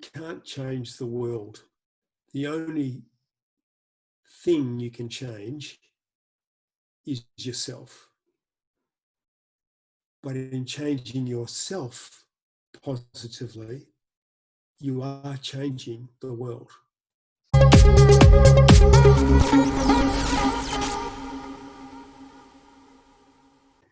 can't change the world. The only thing you can change is yourself. But in changing yourself positively, you are changing the world.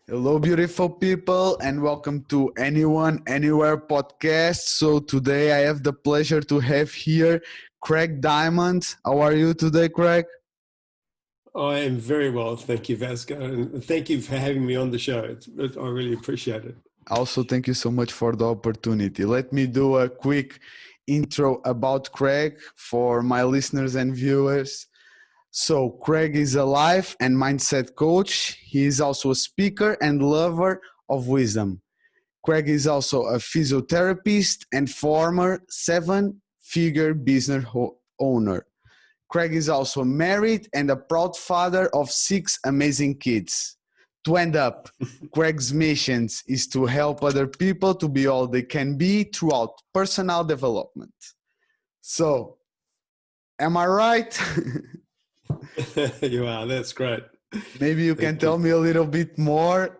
Hello, beautiful people, and welcome to Anyone, Anywhere podcast. So today I have the pleasure to have here Craig Diamond. How are you today, Craig? I am very well, thank you, Vasco, and thank you for having me on the show. I really appreciate it. Also, thank you so much for the opportunity. Let me do a quick intro about Craig for my listeners and viewers. So, Craig is a life and mindset coach. He is also a speaker and lover of wisdom. Craig is also a physiotherapist and former seven-figure business owner. Craig is also married and a proud father of 6 amazing kids. To end up, Craig's mission is to help other people to be all they can be throughout personal development. So, am I right? You are. That's great. Maybe you can tell me a little bit more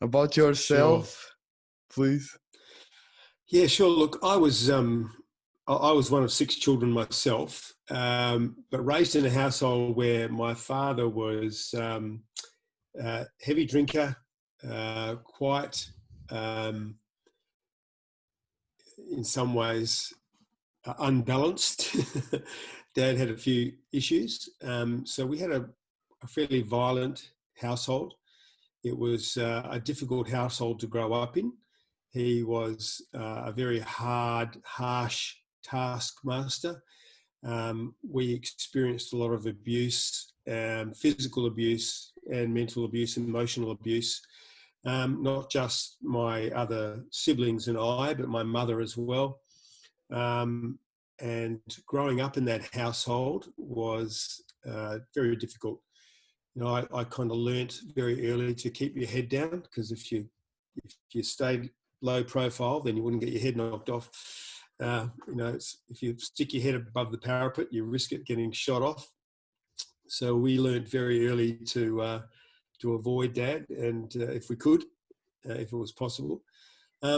about yourself, please. Yeah, sure. Look, I was one of 6 children myself, but raised in a household where my father was a heavy drinker, quite in some ways unbalanced. Dad had a few issues, so we had a fairly violent household. It was a difficult household to grow up in. He was a very hard, harsh taskmaster. We experienced a lot of abuse, physical abuse and mental abuse, emotional abuse. Not just my other siblings and I, but my mother as well. And growing up in that household was very difficult. You know, I kind of learnt very early to keep your head down, because if you stayed low profile, then you wouldn't get your head knocked off. If you stick your head above the parapet, you risk it getting shot off. So we learnt very early to avoid Dad, and if we could, if it was possible.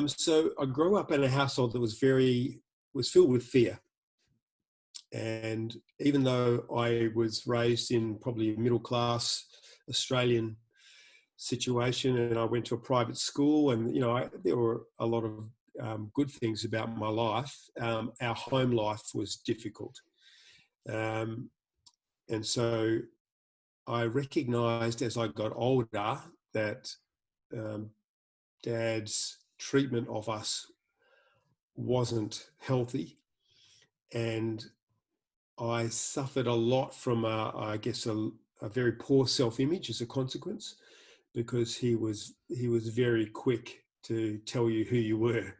So I grew up in a household that was filled with fear. And even though I was raised in probably a middle class Australian situation, and I went to a private school, and there were a lot of good things about my life, our home life was difficult. And so I recognised as I got older that Dad's treatment of us wasn't healthy, and I suffered a lot from, a very poor self-image as a consequence, because he was very quick to tell you who you were,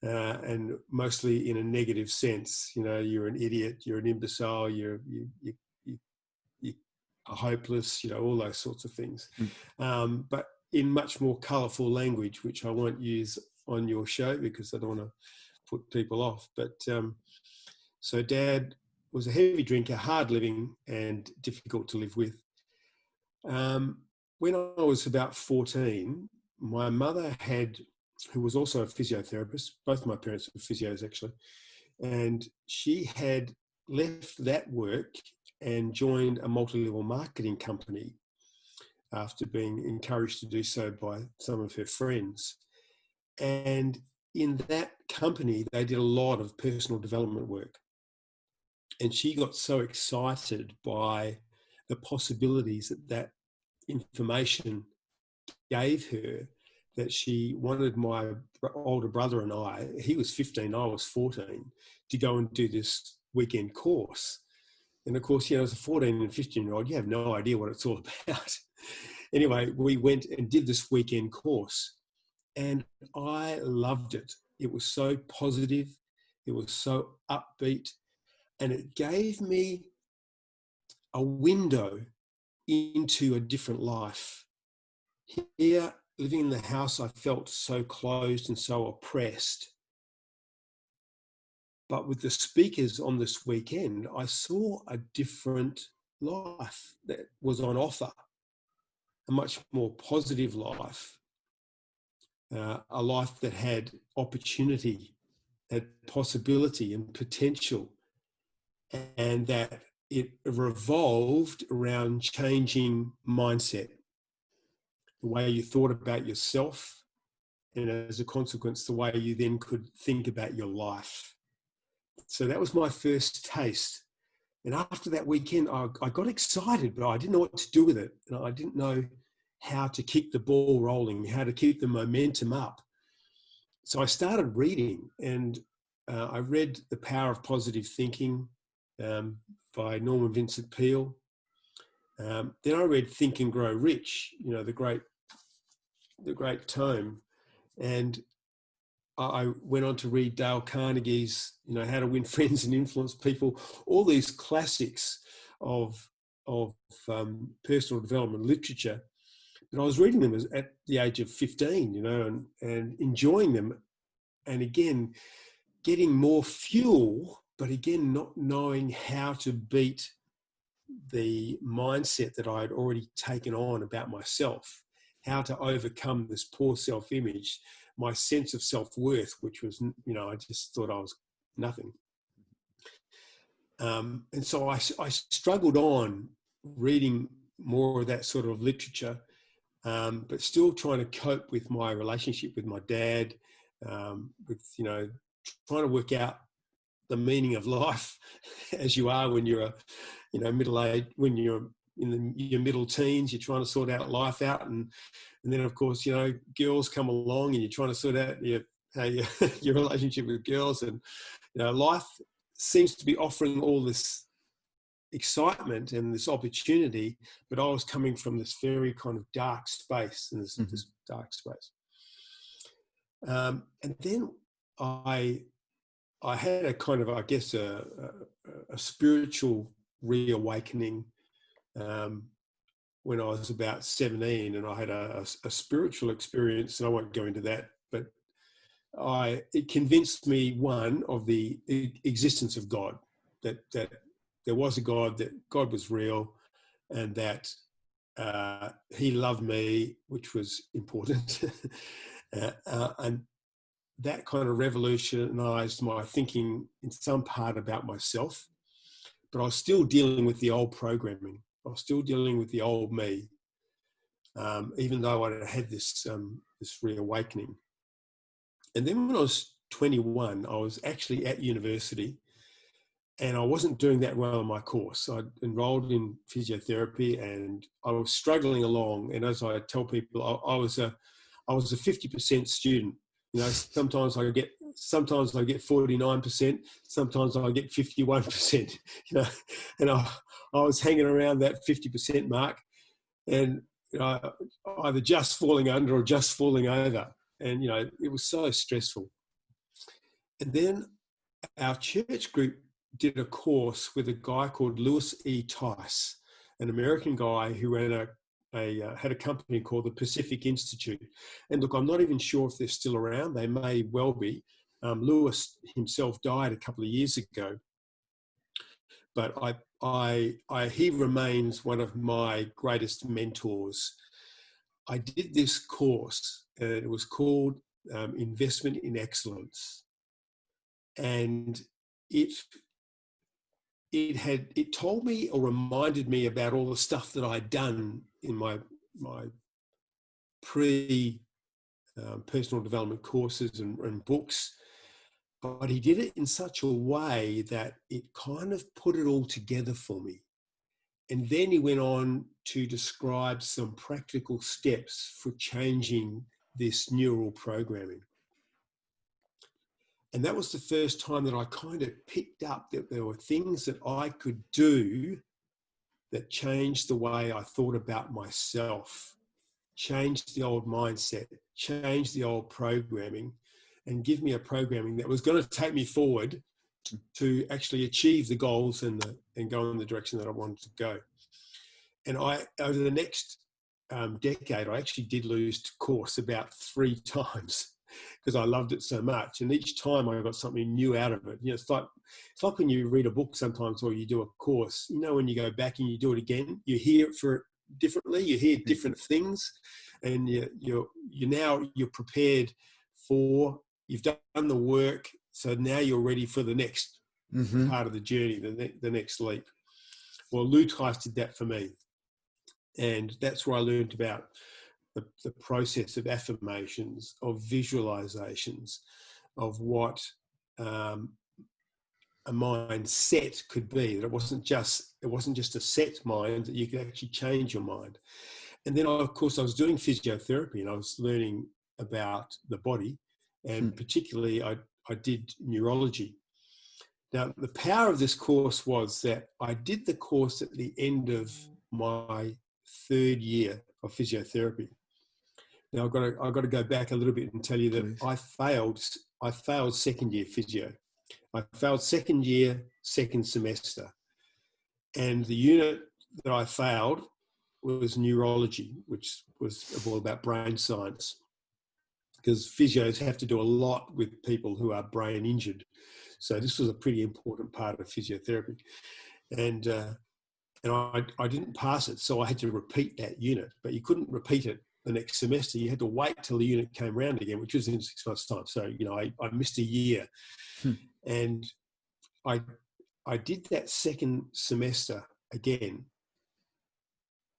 and mostly in a negative sense. You know, you're an idiot, you're an imbecile, you're hopeless. You know, all those sorts of things, but in much more colourful language, which I won't use on your show because I don't want to put people off. But so Dad was a heavy drinker, hard living, and difficult to live with. When I was about 14, my mother who was also a physiotherapist, both my parents were physios actually, and she had left that work and joined a multi-level marketing company after being encouraged to do so by some of her friends. And in that company, they did a lot of personal development work. And she got so excited by the possibilities that information gave her, that she wanted my older brother and I, he was 15, I was 14, to go and do this weekend course. And of course, as a 14 and 15-year-old, you have no idea what it's all about. Anyway, we went and did this weekend course, and I loved it. It was so positive, it was so upbeat, and it gave me a window into a different life. Here, living in the house, I felt so closed and so oppressed. But with the speakers on this weekend, I saw a different life that was on offer, a much more positive life, a life that had opportunity, had possibility and potential, and that it revolved around changing mindset, the way you thought about yourself, and as a consequence, the way you then could think about your life. So that was my first taste. And after that weekend, I got excited, but I didn't know what to do with it. And I didn't know how to keep the ball rolling, how to keep the momentum up. So I started reading, and I read The Power of Positive Thinking by Norman Vincent Peale. Then I read Think and Grow Rich, the great tome. And I went on to read Dale Carnegie's, How to Win Friends and Influence People, all these classics of personal development literature. But I was reading them at the age of 15, and enjoying them. And again, getting more fuel, but again, not knowing how to beat the mindset that I had already taken on about myself, how to overcome this poor self-image, my sense of self-worth, which was, I just thought I was nothing. And so I struggled on reading more of that sort of literature, but still trying to cope with my relationship with my dad, with, trying to work out the meaning of life as you are when you're middle-aged, when you're in your middle teens, you're trying to sort out life out. And then, of course, girls come along and you're trying to sort out your relationship with girls. And, life seems to be offering all this excitement and this opportunity, but I was coming from this very kind of dark space, and this dark space. And then I had a kind of, I guess, a spiritual reawakening when I was about 17, and I had a spiritual experience, and I won't go into that, but it convinced me, one, of the existence of God, that there was a God, that God was real, and that he loved me, which was important. And that kind of revolutionized my thinking in some part about myself. But I was still dealing with the old programming. I was still dealing with the old me, even though I had this reawakening. And then when I was 21, I was actually at university, and I wasn't doing that well in my course. I enrolled in physiotherapy, and I was struggling along. And as I tell people, I was a 50% student. Sometimes I get 49%, sometimes I get 51%. And I was hanging around that 50% mark, and either just falling under or just falling over. And it was so stressful. And then our church group did a course with a guy called Louis E. Tice, an American guy who ran had a company called the Pacific Institute. And look, I'm not even sure if they're still around. They may well be. Louis himself died a couple of years ago, but he remains one of my greatest mentors. I did this course, and it was called Investment in Excellence, and it told me, or reminded me, about all the stuff that I'd done in my personal development courses and books. But he did it in such a way that it kind of put it all together for me. And then he went on to describe some practical steps for changing this neural programming. And that was the first time that I kind of picked up that there were things that I could do that changed the way I thought about myself, changed the old mindset, changed the old programming, and give me a programming that was going to take me forward to actually achieve the goals and go in the direction that I wanted to go. And over the next decade, I actually did lose course about 3 times. because I loved it so much. And each time I got something new out of it. You know, it's like when you read a book sometimes, or you do a course. You know, when you go back and you do it again, you hear it for differently. You hear different things, and you're prepared for. You've done the work, so now you're ready for the next part of the journey, the next leap. Well, Lou Tice did that for me. And that's where I learned about the process of affirmations, of visualizations, of what a mindset could be. That it wasn't just a set mind, that you could actually change your mind. And then, of course, I was doing physiotherapy, and I was learning about the body, and particularly I did neurology. Now, the power of this course was that I did the course at the end of my 3rd year of physiotherapy. Now, I've got to go back a little bit and tell you that I failed 2nd year physio. I failed 2nd year, 2nd semester. And the unit that I failed was neurology, which was all about brain science, because physios have to do a lot with people who are brain injured. So this was a pretty important part of physiotherapy. And I didn't pass it, so I had to repeat that unit. But you couldn't repeat it the next semester. You had to wait till the unit came around again, which was in 6 months' time. So, you know, I missed a year. And I did that 2nd semester again.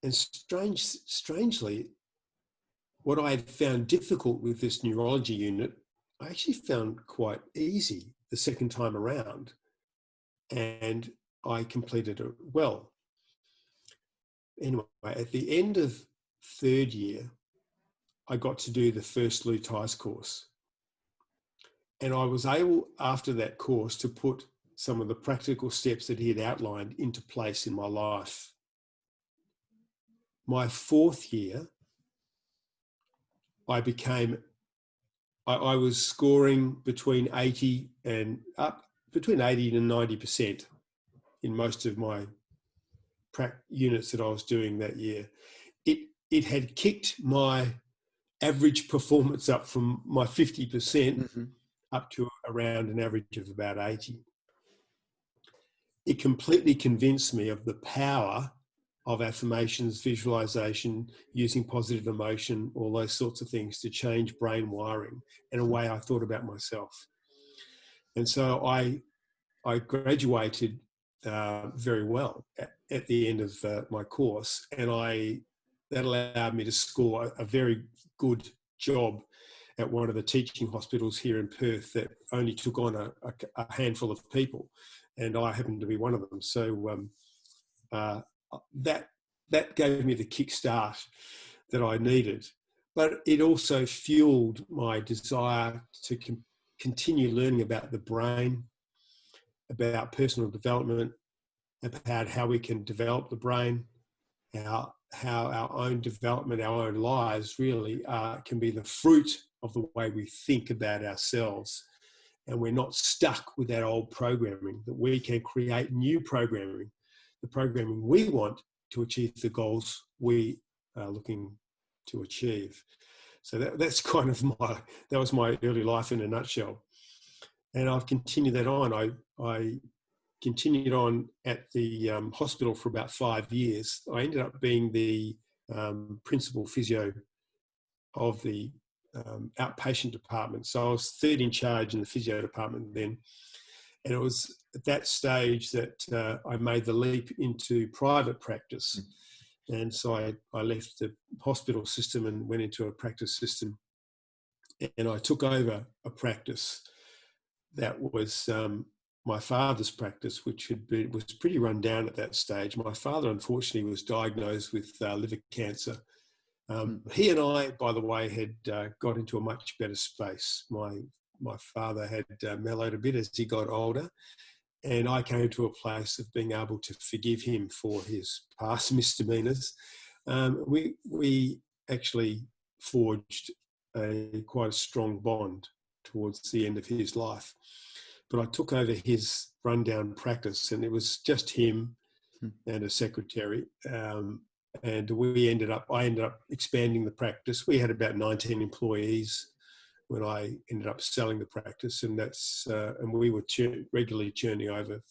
And strangely, what I had found difficult with this neurology unit, I actually found quite easy the 2nd time around. And I completed it well. Anyway, at the end of 3rd year, I got to do the first Lou Tice course. And I was able, after that course, to put some of the practical steps that he had outlined into place in my life. My 4th year, I was scoring between 80 and 90% in most of my units that I was doing that year. It had kicked my average performance up from my 50% up to around an average of about 80. It completely convinced me of the power of affirmations, visualization, using positive emotion, all those sorts of things to change brain wiring and a way I thought about myself. And so I graduated very well at the end of my course, and that allowed me to score a very good job at one of the teaching hospitals here in Perth that only took on a handful of people, and I happened to be one of them. So that gave me the kickstart that I needed, but it also fueled my desire to continue learning about the brain, about personal development, about how we can develop the brain, how our own development, our own lives really can be the fruit of the way we think about ourselves. And we're not stuck with that old programming, that we can create new programming, the programming we want to achieve the goals we are looking to achieve. So that's kind of that was my early life in a nutshell. And I've continued that on. I continued on at the hospital for about 5 years. I ended up being the principal physio of the outpatient department. So I was 3rd in charge in the physio department then. And it was at that stage that I made the leap into private practice. And so I left the hospital system and went into a practice system. And I took over a practice that was my father's practice, which was pretty run down at that stage. My father, unfortunately, was diagnosed with liver cancer. He and I, by the way, had got into a much better space. My father had mellowed a bit as he got older, and I came to a place of being able to forgive him for his past misdemeanours. We actually forged quite a strong bond towards the end of his life. But I took over his rundown practice, and it was just him and a secretary. And I ended up expanding the practice. We had about 19 employees when I ended up selling the practice, and and we were regularly churning over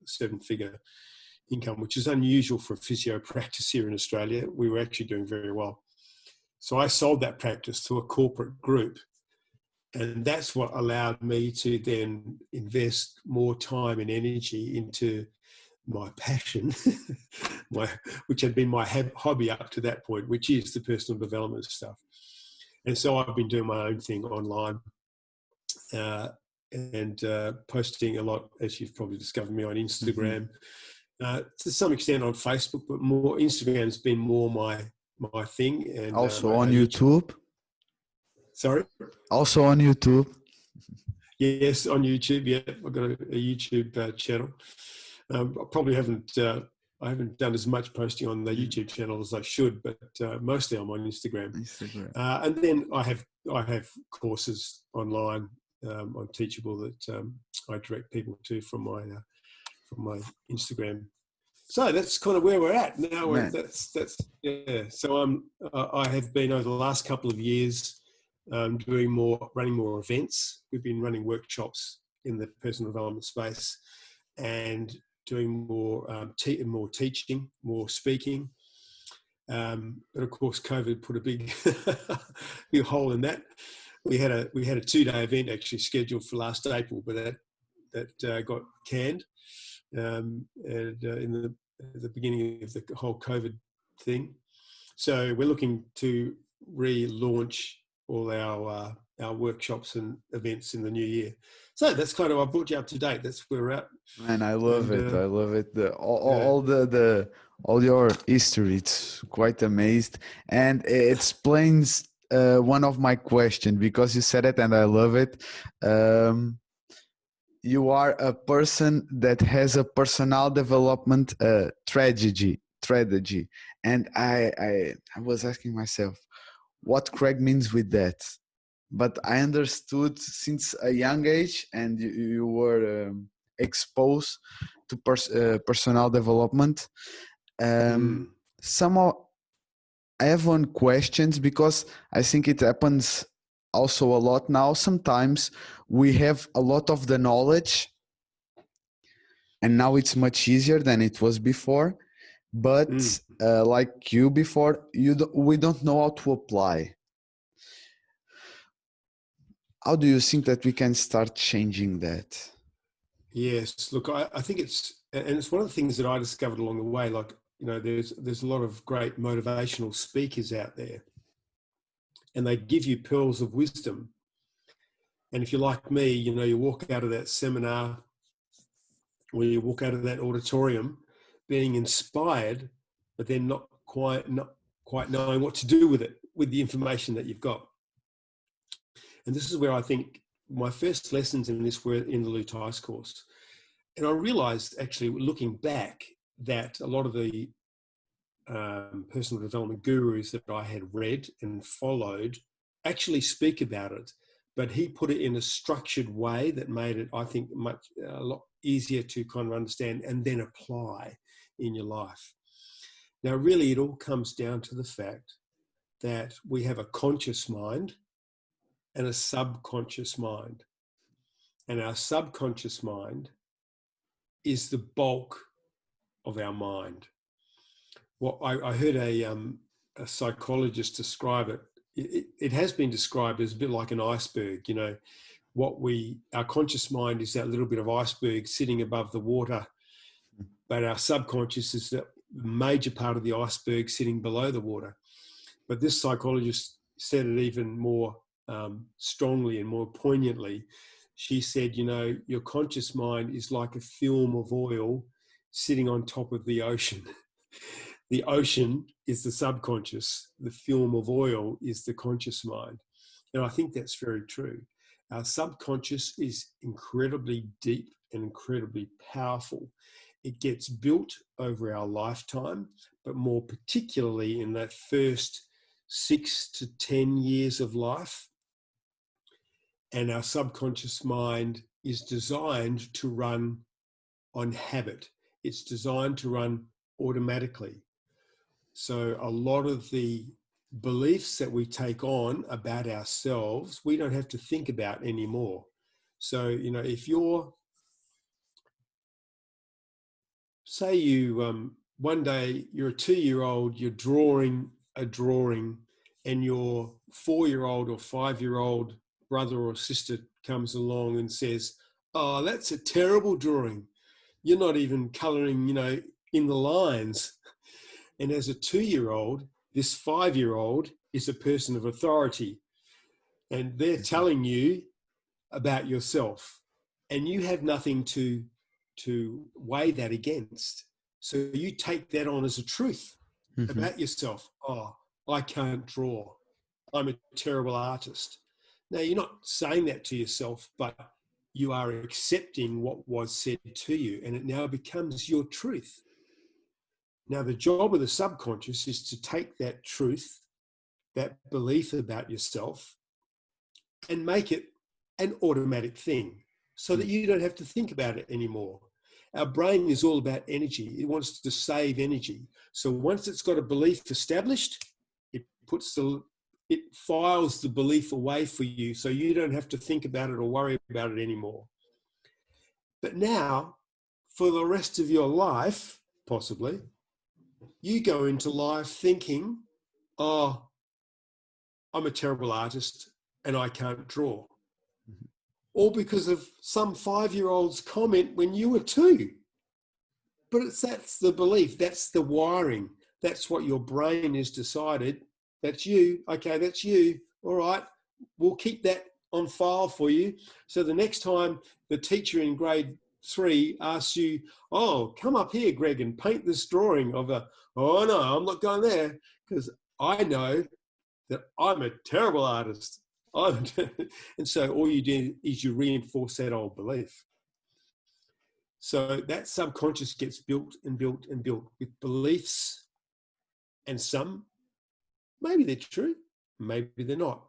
7-figure income, which is unusual for a physio practice here in Australia. We were actually doing very well. So I sold that practice to a corporate group, and that's what allowed me to then invest more time and energy into my passion, which had been my hobby up to that point, which is the personal development stuff. And so I've been doing my own thing online and posting a lot, as you've probably discovered me, on Instagram, to some extent on Facebook, but more Instagram's been more my thing. And also on YouTube. Sorry? Also on YouTube. Yes, on YouTube. Yeah, I've got a YouTube channel. I probably haven't done as much posting on the YouTube channel as I should, but mostly I'm on Instagram. And then I have courses online on Teachable that I direct people to from my Instagram. So that's kind of where we're at now. That's yeah. So I have been over the last couple of years running more events. We've been running workshops in the personal development space and doing more teaching, more speaking. But of course, COVID put a big big hole in that. We had a 2-day event actually scheduled for last April, but that got canned. And in the beginning of the whole COVID thing. So we're looking to relaunch all our workshops and events in the new year. So that's kind of, I brought you up to date. That's where we're at. Man, I love it. I love it. All your history. It's quite amazed, and it explains one of my questions, because you said it and I love it. You are a person that has a personal development strategy, and I was asking myself what Craig means with that, but I understood since a young age, and you were exposed to personal development. Somehow I have one question, because I think it happens also a lot now. Sometimes we have a lot of the knowledge, and now it's much easier than it was before, but like you before, we don't know how to apply. How do you think that we can start changing that? Yes, look, I think it's one of the things that I discovered along the way. Like, you know, there's a lot of great motivational speakers out there, and they give you pearls of wisdom. And if you're like me, you know, you walk out of that seminar or you walk out of that auditorium being inspired, but then not quite knowing what to do with it, with the information that you've got. And this is where I think my first lessons in this were in the Lou Tice course. And I realized, actually, looking back, that a lot of the personal development gurus that I had read and followed actually speak about it, but he put it in a structured way that made it, I think, a lot easier to kind of understand and then apply in your life. Now, really, it all comes down to the fact that we have a conscious mind and a subconscious mind. And our subconscious mind is the bulk of our mind. Well, I heard a psychologist describe it. It has been described as a bit like an iceberg. You know, our conscious mind is that little bit of iceberg sitting above the water, but our subconscious is the major part of the iceberg sitting below the water. But this psychologist said it even more strongly and more poignantly. She said, you know, your conscious mind is like a film of oil sitting on top of the ocean. The ocean is the subconscious. The film of oil is the conscious mind. And I think that's very true. Our subconscious is incredibly deep and incredibly powerful. It gets built over our lifetime, but more particularly in that first 6 to 10 years of life. And our subconscious mind is designed to run on habit. It's designed to run automatically. So a lot of the beliefs that we take on about ourselves, we don't have to think about anymore. So, you know, if you're, say you, one day you're a 2-year-old, you're drawing a drawing, and your 4-year-old or 5-year-old brother or sister comes along and says, "Oh, that's a terrible drawing. You're not even coloring, you know, in the lines." And as a 2-year-old, this 5-year-old is a person of authority, and they're telling you about yourself, and you have nothing to weigh that against. So you take that on as a truth Mm-hmm. about yourself. "Oh, I can't draw. I'm a terrible artist." Now, you're not saying that to yourself, but you are accepting what was said to you, and it now becomes your truth. Now, the job of the subconscious is to take that truth, that belief about yourself, and make it an automatic thing so that you don't have to think about it anymore. Our brain is all about energy. It wants to save energy. So once it's got a belief established, it files the belief away for you so you don't have to think about it or worry about it anymore. But now, for the rest of your life, possibly, you go into life thinking, "Oh, I'm a terrible artist and I can't draw." All because of some 5-year-old's comment when you were 2. But that's the belief, that's the wiring, that's what your brain has decided. That's you. Okay, that's you. All right, we'll keep that on file for you. So the next time the teacher in grade 3 asks you, "Oh, come up here, Greg, and paint this drawing of a," "Oh no, I'm not going there, because I know that I'm a terrible artist." And so all you do is you reinforce that old belief. So that subconscious gets built and built and built with beliefs, and some, maybe they're true, maybe they're not.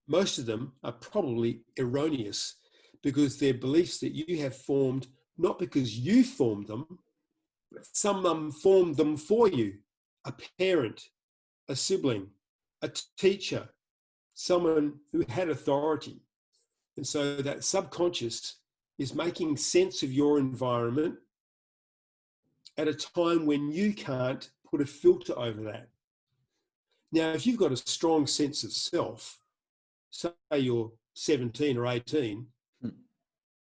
Most of them are probably erroneous because they're beliefs that you have formed, not because you formed them, but someone formed them for you. A parent, a sibling, a teacher, someone who had authority. And so that subconscious is making sense of your environment at a time when you can't put a filter over that. Now, if you've got a strong sense of self, say you're 17 or 18,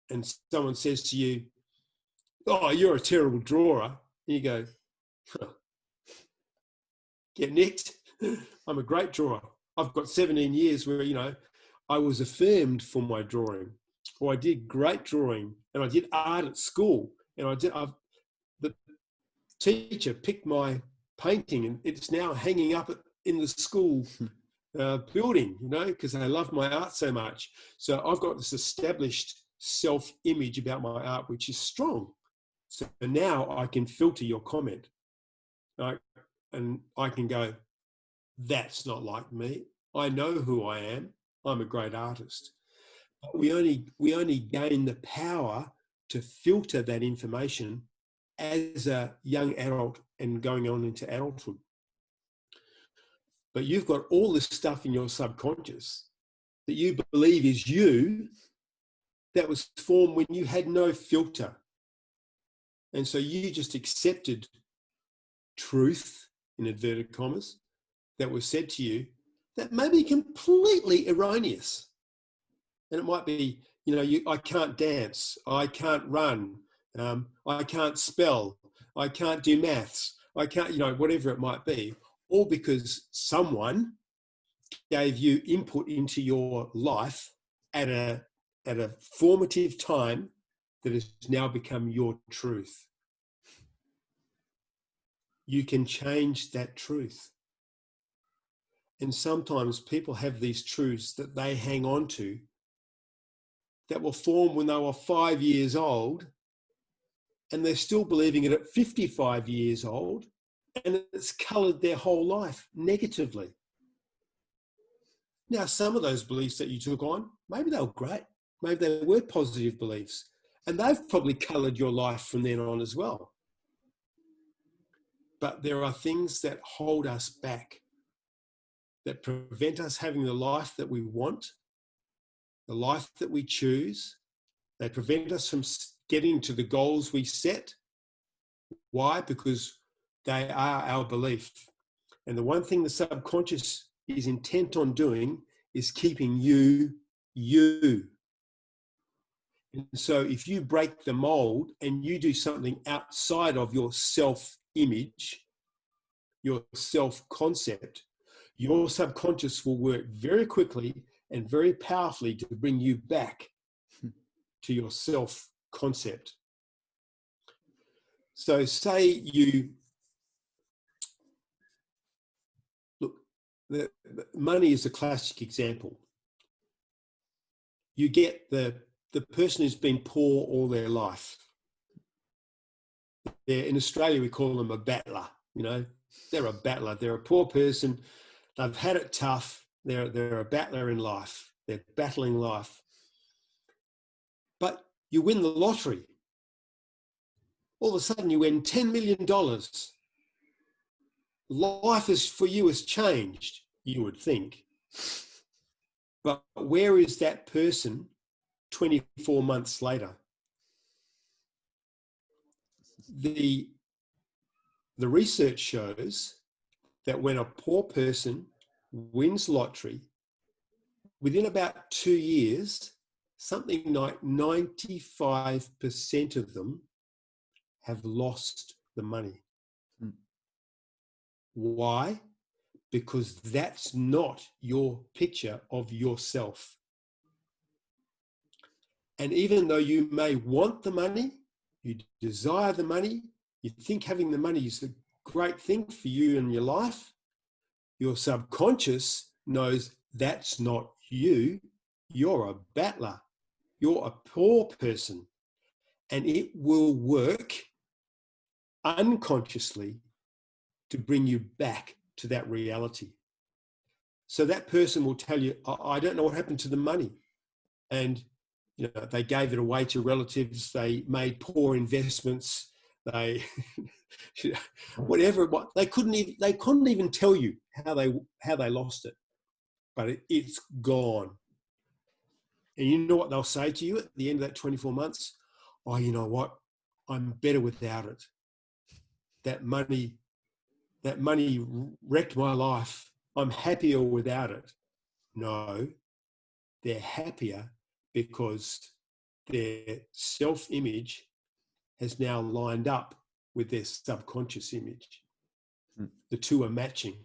and someone says to you, "Oh, you're a terrible drawer," and you go, huh, "Get nicked. I'm a great drawer. I've got 17 years where, you know, I was affirmed for my drawing, or I did great drawing, and I did art at school, and the teacher picked my painting, and it's now hanging up in the school building, you know, because they love my art so much." So I've got this established self-image about my art, which is strong. So now I can filter your comment, right? And I can go, "That's not like me. I know who I am. I'm a great artist." But we only gain the power to filter that information as a young adult and going on into adulthood. But you've got all this stuff in your subconscious that you believe is you, that was formed when you had no filter. And so you just accepted truth, in inverted commas, that was said to you that may be completely erroneous. And it might be, you know, I can't dance, I can't run, I can't spell, I can't do maths, I can't, you know, whatever it might be, all because someone gave you input into your life at a formative time that has now become your truth. You can change that truth. And sometimes people have these truths that they hang on to that were formed when they were 5 years old, and they're still believing it at 55 years old, and it's coloured their whole life negatively. Now, some of those beliefs that you took on, maybe they were great. Maybe they were positive beliefs, and they've probably coloured your life from then on as well. But there are things that hold us back. that prevent us having the life that we want, the life that we choose. They prevent us from getting to the goals we set. Why? Because they are our belief. And the one thing the subconscious is intent on doing is keeping you, you. And so if you break the mold and you do something outside of your self-image, your self-concept, your subconscious will work very quickly and very powerfully to bring you back to your self-concept. So say you, look, the money is a classic example. You get the person who's been poor all their life. In Australia, we call them a battler. You know, they're a battler. They're a poor person. They've had it tough. They're a battler in life. They're battling life. But you win the lottery. All of a sudden, you win $10 million. Life is for you has changed, you would think. But where is that person 24 months later? The research shows that when a poor person wins lottery, within about 2 years, something like 95% of them have lost the money. Why? Because that's not your picture of yourself. And even though you may want the money, you desire the money, you think having the money is a great thing for you in your life, your subconscious knows that's not you. You're a battler. You're a poor person. And it will work unconsciously to bring you back to that reality. So that person will tell you, I don't know what happened to the money. And you know, they gave it away to relatives. They made poor investments. They, whatever. They couldn't even tell you how they lost it, but it's gone. And you know what they'll say to you at the end of that 24 months? Oh, you know what? I'm better without it. That money wrecked my life. I'm happier without it. No, they're happier because their self-image has now lined up with their subconscious image. The two are matching.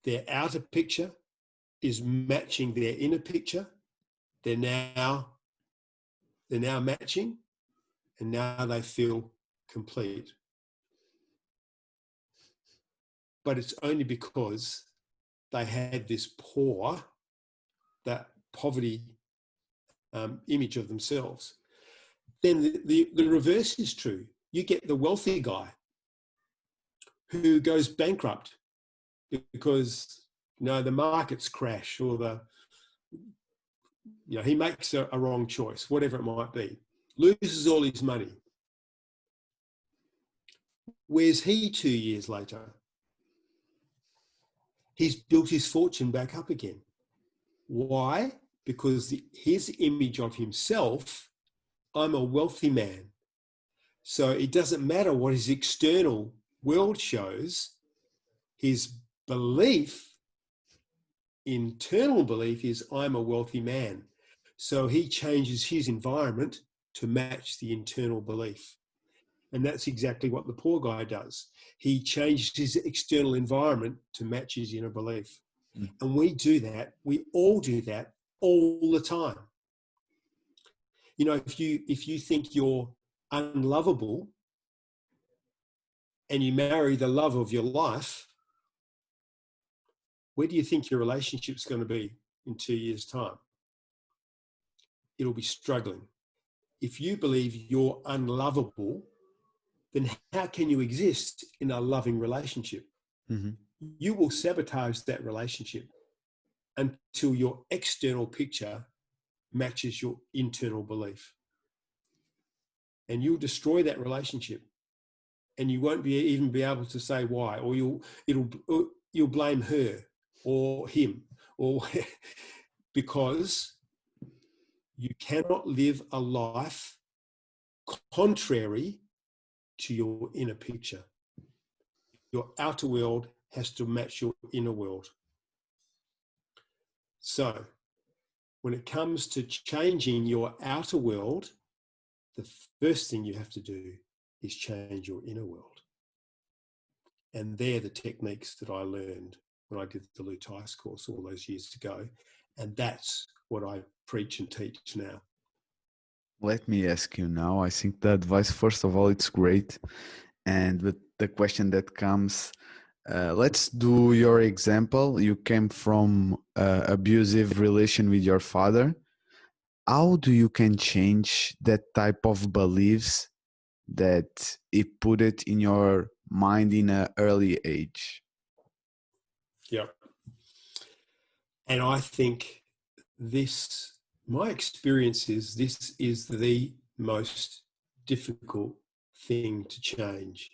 Their outer picture is matching their inner picture. They're now matching, and now they feel complete. But it's only because they had this that poverty image of themselves. Then the reverse is true. You get the wealthy guy who goes bankrupt because the markets crash, or he makes a wrong choice, whatever it might be, loses all his money. Where's he 2 years later? He's built his fortune back up again. Why? Because his image of himself, I'm a wealthy man. So it doesn't matter what his external world shows. His internal belief is, I'm a wealthy man. So he changes his environment to match the internal belief. And that's exactly what the poor guy does. He changes his external environment to match his inner belief. And we do that. We all do that all the time. If you think you're unlovable and you marry the love of your life, where do you think your relationship's going to be in 2 years' time? It'll be struggling. If you believe you're unlovable, then how can you exist in a loving relationship? Mm-hmm. You will sabotage that relationship until your external picture matches your internal belief. And you'll destroy that relationship. And you won't even be able to say why, or you'll blame her, or him, or because you cannot live a life contrary to your inner picture. Your outer world has to match your inner world. So when it comes to changing your outer world, the first thing you have to do is change your inner world. And they're the techniques that I learned when I did the Lou Tice course all those years ago. And that's what I preach and teach now. Let me ask you now. I think the advice, first of all, it's great. And with the question that comes, let's do your example. You came from abusive relation with your father. How do you can change that type of beliefs that he put it in your mind in an early age? Yeah. And I think my experience is this is the most difficult thing to change,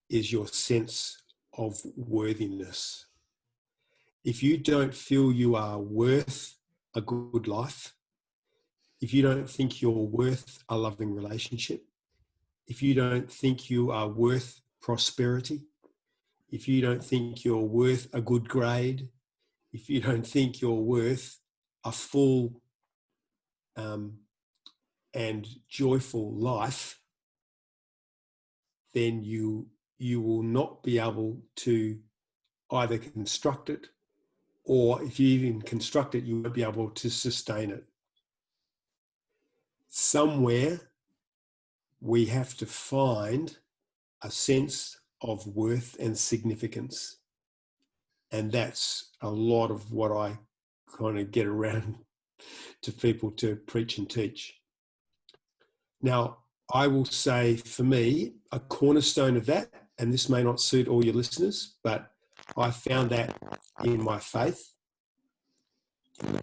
is your sense of worthiness. If you don't feel you are worth a good life, if you don't think you're worth a loving relationship, if you don't think you are worth prosperity, if you don't think you're worth a good grade, if you don't think you're worth a full and joyful life, then you will not be able to either construct it, or if you even construct it, you won't be able to sustain it. Somewhere we have to find a sense of worth and significance. And that's a lot of what I kind of get around to people to preach and teach. Now, I will say for me, a cornerstone of that, and this may not suit all your listeners, but I found that in my faith, in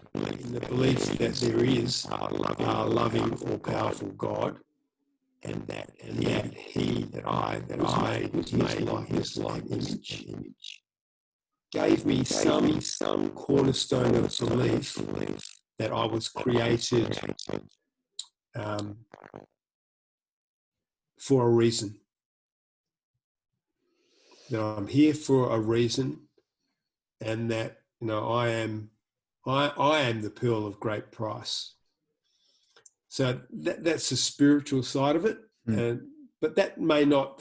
the belief that there is a loving or powerful God, and that I was made with his likeness and image, gave me some cornerstone of belief that I was created for a reason. That I'm here for a reason, and that I am the pearl of great price. So that's the spiritual side of it, but that may not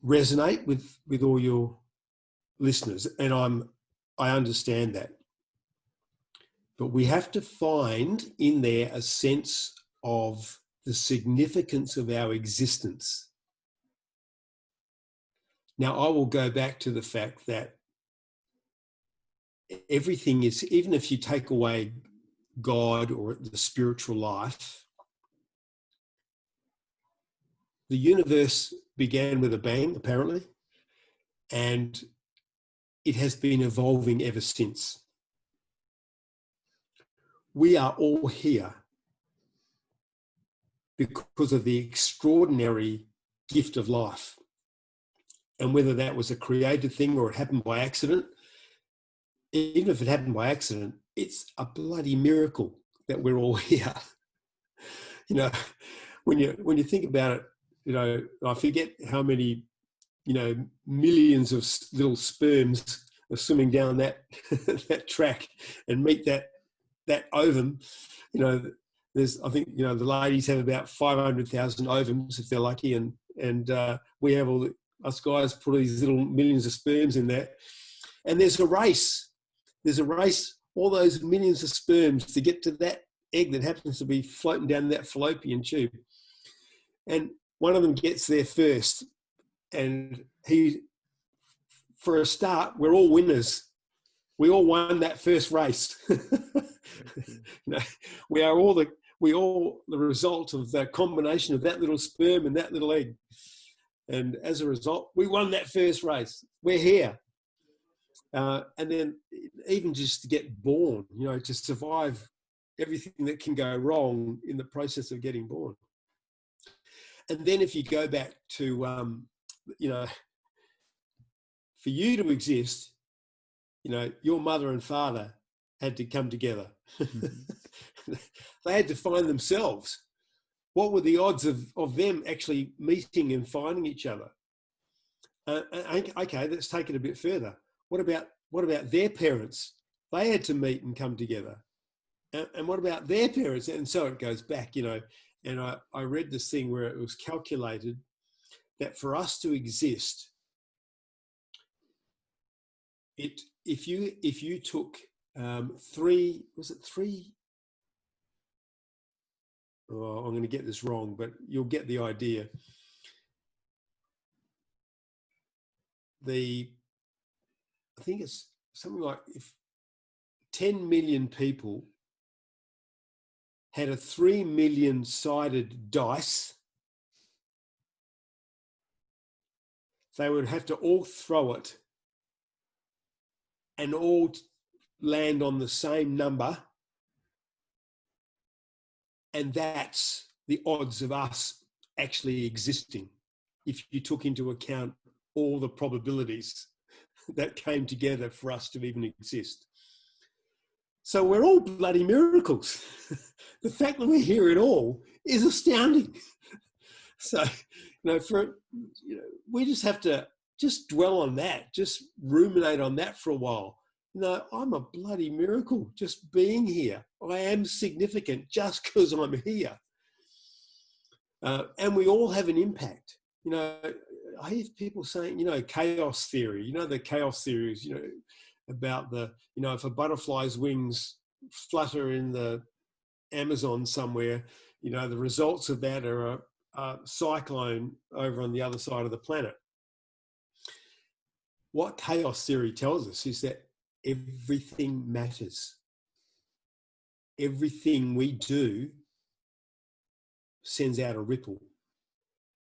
resonate with all your listeners, and I understand that. But we have to find in there a sense of the significance of our existence. Now, I will go back to the fact that everything is, even if you take away God or the spiritual life, the universe began with a bang, apparently, and it has been evolving ever since. We are all here because of the extraordinary gift of life. And whether that was a created thing or it happened by accident, even if it happened by accident, it's a bloody miracle that we're all here. When you think about it, I forget how many, millions of little sperms are swimming down that that track and meet that ovum. I think the ladies have about 500,000 ovums if they're lucky, and we have us guys put these little millions of sperms in there, and there's a race. All those millions of sperms to get to that egg that happens to be floating down that fallopian tube. And one of them gets there first. And for a start, we're all winners. We all won that first race. We are all the result of the combination of that little sperm and that little egg. And as a result, we won that first race. We're here. And then even just to get born, to survive everything that can go wrong in the process of getting born. And then if you go back to, for you to exist, your mother and father had to come together. They had to find themselves. What were the odds of them actually meeting and finding each other? Okay, let's take it a bit further. What about their parents? They had to meet and come together. And what about their parents? And so it goes back, and I read this thing where it was calculated that for us to exist, if you took three, oh, I'm going to get this wrong, but you'll get the idea. I think it's something like if 10 million people had a 3 million sided dice, they would have to all throw it and all land on the same number. And that's the odds of us actually existing, if you took into account all the probabilities that came together for us to even exist. So we're all bloody miracles. The fact that we're here at all is astounding. So, we just have to just dwell on that, just ruminate on that for a while. I'm a bloody miracle just being here. I am significant just because I'm here. And we all have an impact. I hear people saying, chaos theory, the chaos theories, about if a butterfly's wings flutter in the Amazon somewhere, the results of that are a cyclone over on the other side of the planet. What chaos theory tells us is that everything matters. Everything we do sends out a ripple.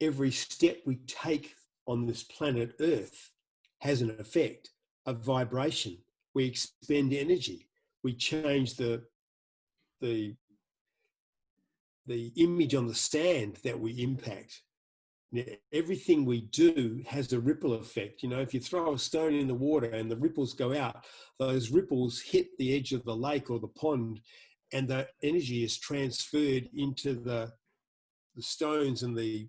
Every step we take on this planet Earth has an effect, a vibration. We expend energy. We change the image on the sand that we impact. Everything we do has a ripple effect. If you throw a stone in the water and the ripples go out, those ripples hit the edge of the lake or the pond, and the energy is transferred into the stones and the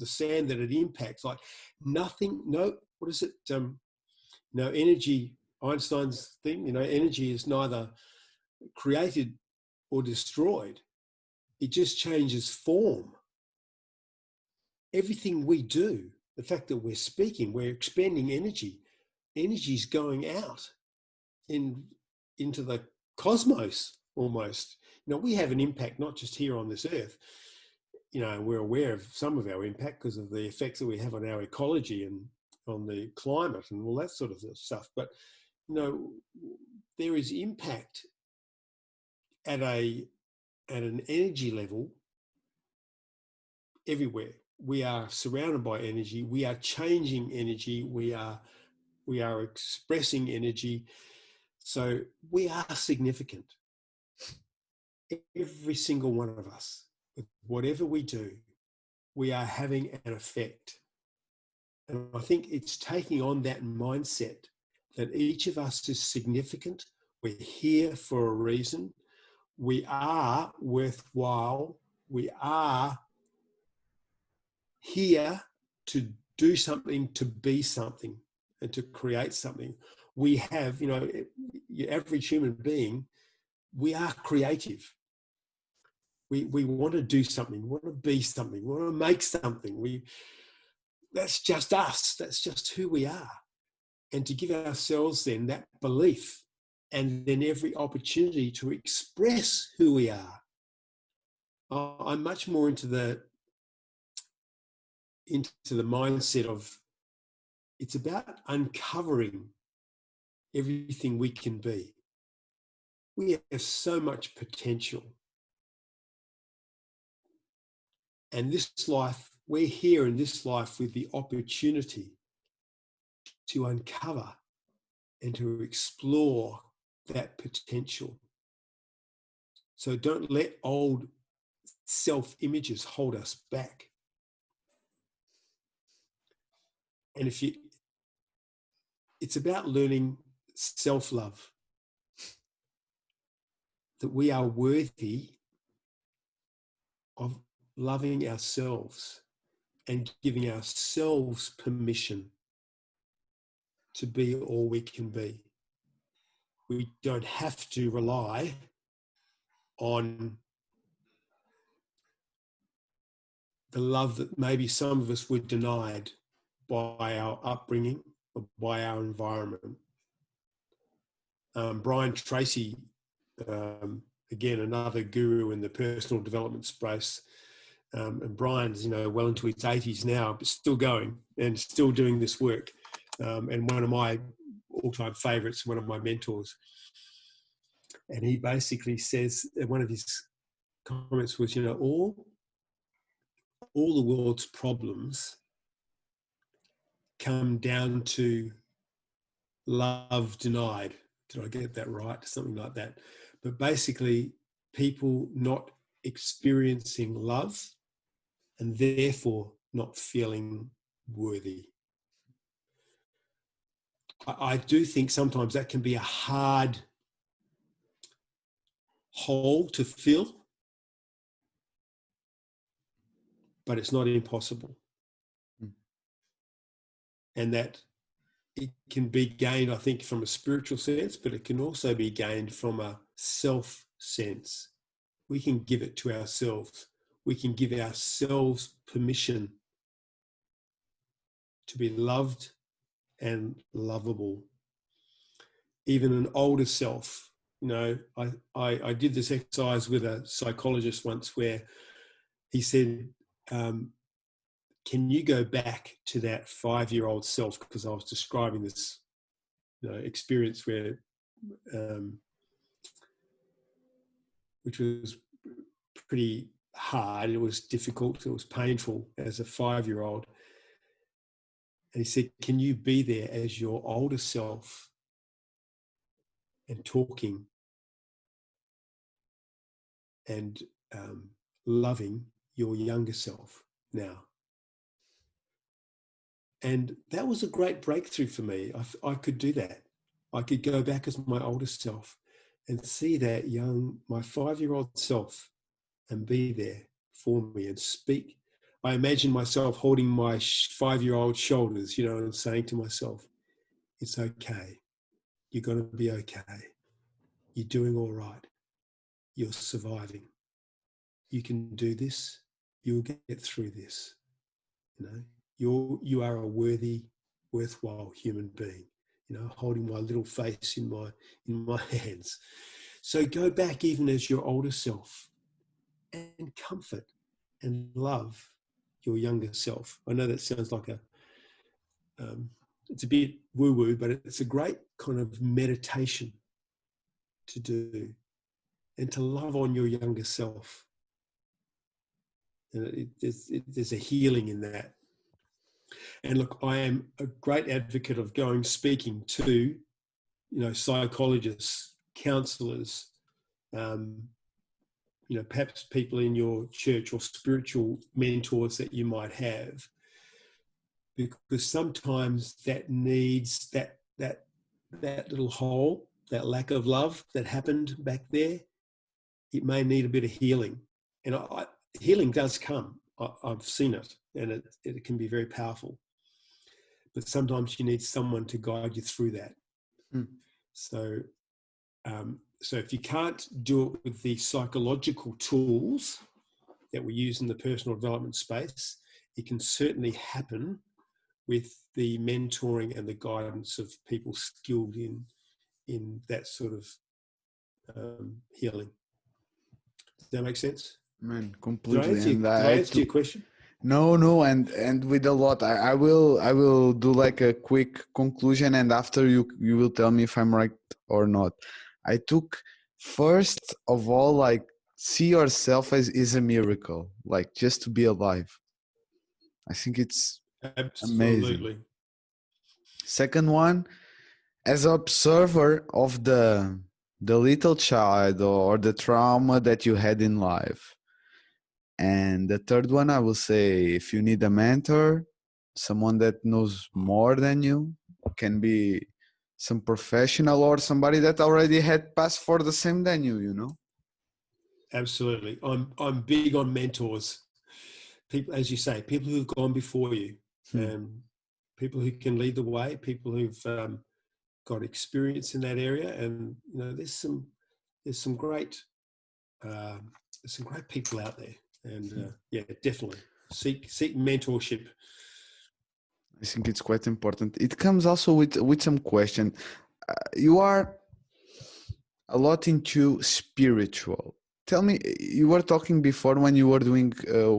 sand that it impacts. Like nothing, what is it? Energy, Einstein's thing, energy is neither created or destroyed. It just changes form. Everything we do, the fact that we're speaking, we're expending energy. Energy is going out into the cosmos almost. We have an impact not just here on this earth. We're aware of some of our impact because of the effects that we have on our ecology and on the climate and all that sort of stuff. But, there is impact at an energy level everywhere. We are surrounded by energy. We are changing energy. We are expressing energy. So we are significant. Every single one of us, whatever we do, we are having an effect. And I think it's taking on that mindset that each of us is significant. We're here for a reason. We are worthwhile. We are here to do something, to be something, and to create something. We have, your average human being, we are creative. We want to do something, we want to be something, we want to make something. That's just us. That's just who we are. And to give ourselves then that belief and then every opportunity to express who we are. I'm much more into the mindset of it's about uncovering everything we can be. We have so much potential. And this life, we're here in this life with the opportunity to uncover and to explore that potential. So don't let old self-images hold us back. And it's about learning self-love, that we are worthy of loving ourselves and giving ourselves permission to be all we can be. We don't have to rely on the love that maybe some of us were denied by our upbringing or by our environment. Brian Tracy, again, another guru in the personal development space. And Brian's, well into his 80s now, but still going and still doing this work. And one of my all-time favorites, one of my mentors. And he basically says, one of his comments was, all the world's problems come down to love denied. Did I get that right? Something like that. But basically, people not experiencing love and therefore not feeling worthy. I do think sometimes that can be a hard hole to fill, but it's not impossible. And that it can be gained, I think, from a spiritual sense, but it can also be gained from a self sense. We can give it to ourselves. We can give ourselves permission to be loved and lovable. Even an older self, I did this exercise with a psychologist once where he said, can you go back to that 5-year-old self? Because I was describing this experience where, which was pretty hard. It was difficult. It was painful as a 5-year-old. And he said, can you be there as your older self and talking and loving your younger self now? And that was a great breakthrough for me. I could do that. I could go back as my older self and see that my 5-year-old self and be there for me and speak. I imagine myself holding my 5-year-old shoulders, and saying to myself, it's okay. You're going to be okay. You're doing all right. You're surviving. You can do this. You'll get through this. You are a worthy, worthwhile human being. Holding my little face in my hands. So go back even as your older self and comfort and love your younger self. I know that sounds like it's a bit woo-woo, but it's a great kind of meditation to do and to love on your younger self. And there's a healing in that. And look, I am a great advocate of going speaking to, psychologists, counsellors, perhaps people in your church or spiritual mentors that you might have, because sometimes that needs that little hole, that lack of love that happened back there. It may need a bit of healing, and healing does come. I've seen it, and it can be very powerful. But sometimes you need someone to guide you through that. So if you can't do it with the psychological tools that we use in the personal development space, it can certainly happen with the mentoring and the guidance of people skilled in that sort of healing. Does that make sense? Man, completely. Did I answer your question? No, and with a lot. I will do like a quick conclusion, and after you will tell me if I'm right or not. I took, first of all, like, see yourself as is a miracle, like just to be alive. I think it's absolutely amazing. Second one, as an observer of the little child or the trauma that you had in life. And the third one, I will say, if you need a mentor, someone that knows more than you, can be some professional or somebody that already had passed for the same than you know? Absolutely. I'm big on mentors. People, as you say, people who've gone before you, Hmm. people who can lead the way, people who've got experience in that area. And you know, there's some great people out there. And yeah, definitely seek mentorship. I think it's quite important. It comes also with some question. You are a lot into spiritual. Tell me, you were talking before when you were doing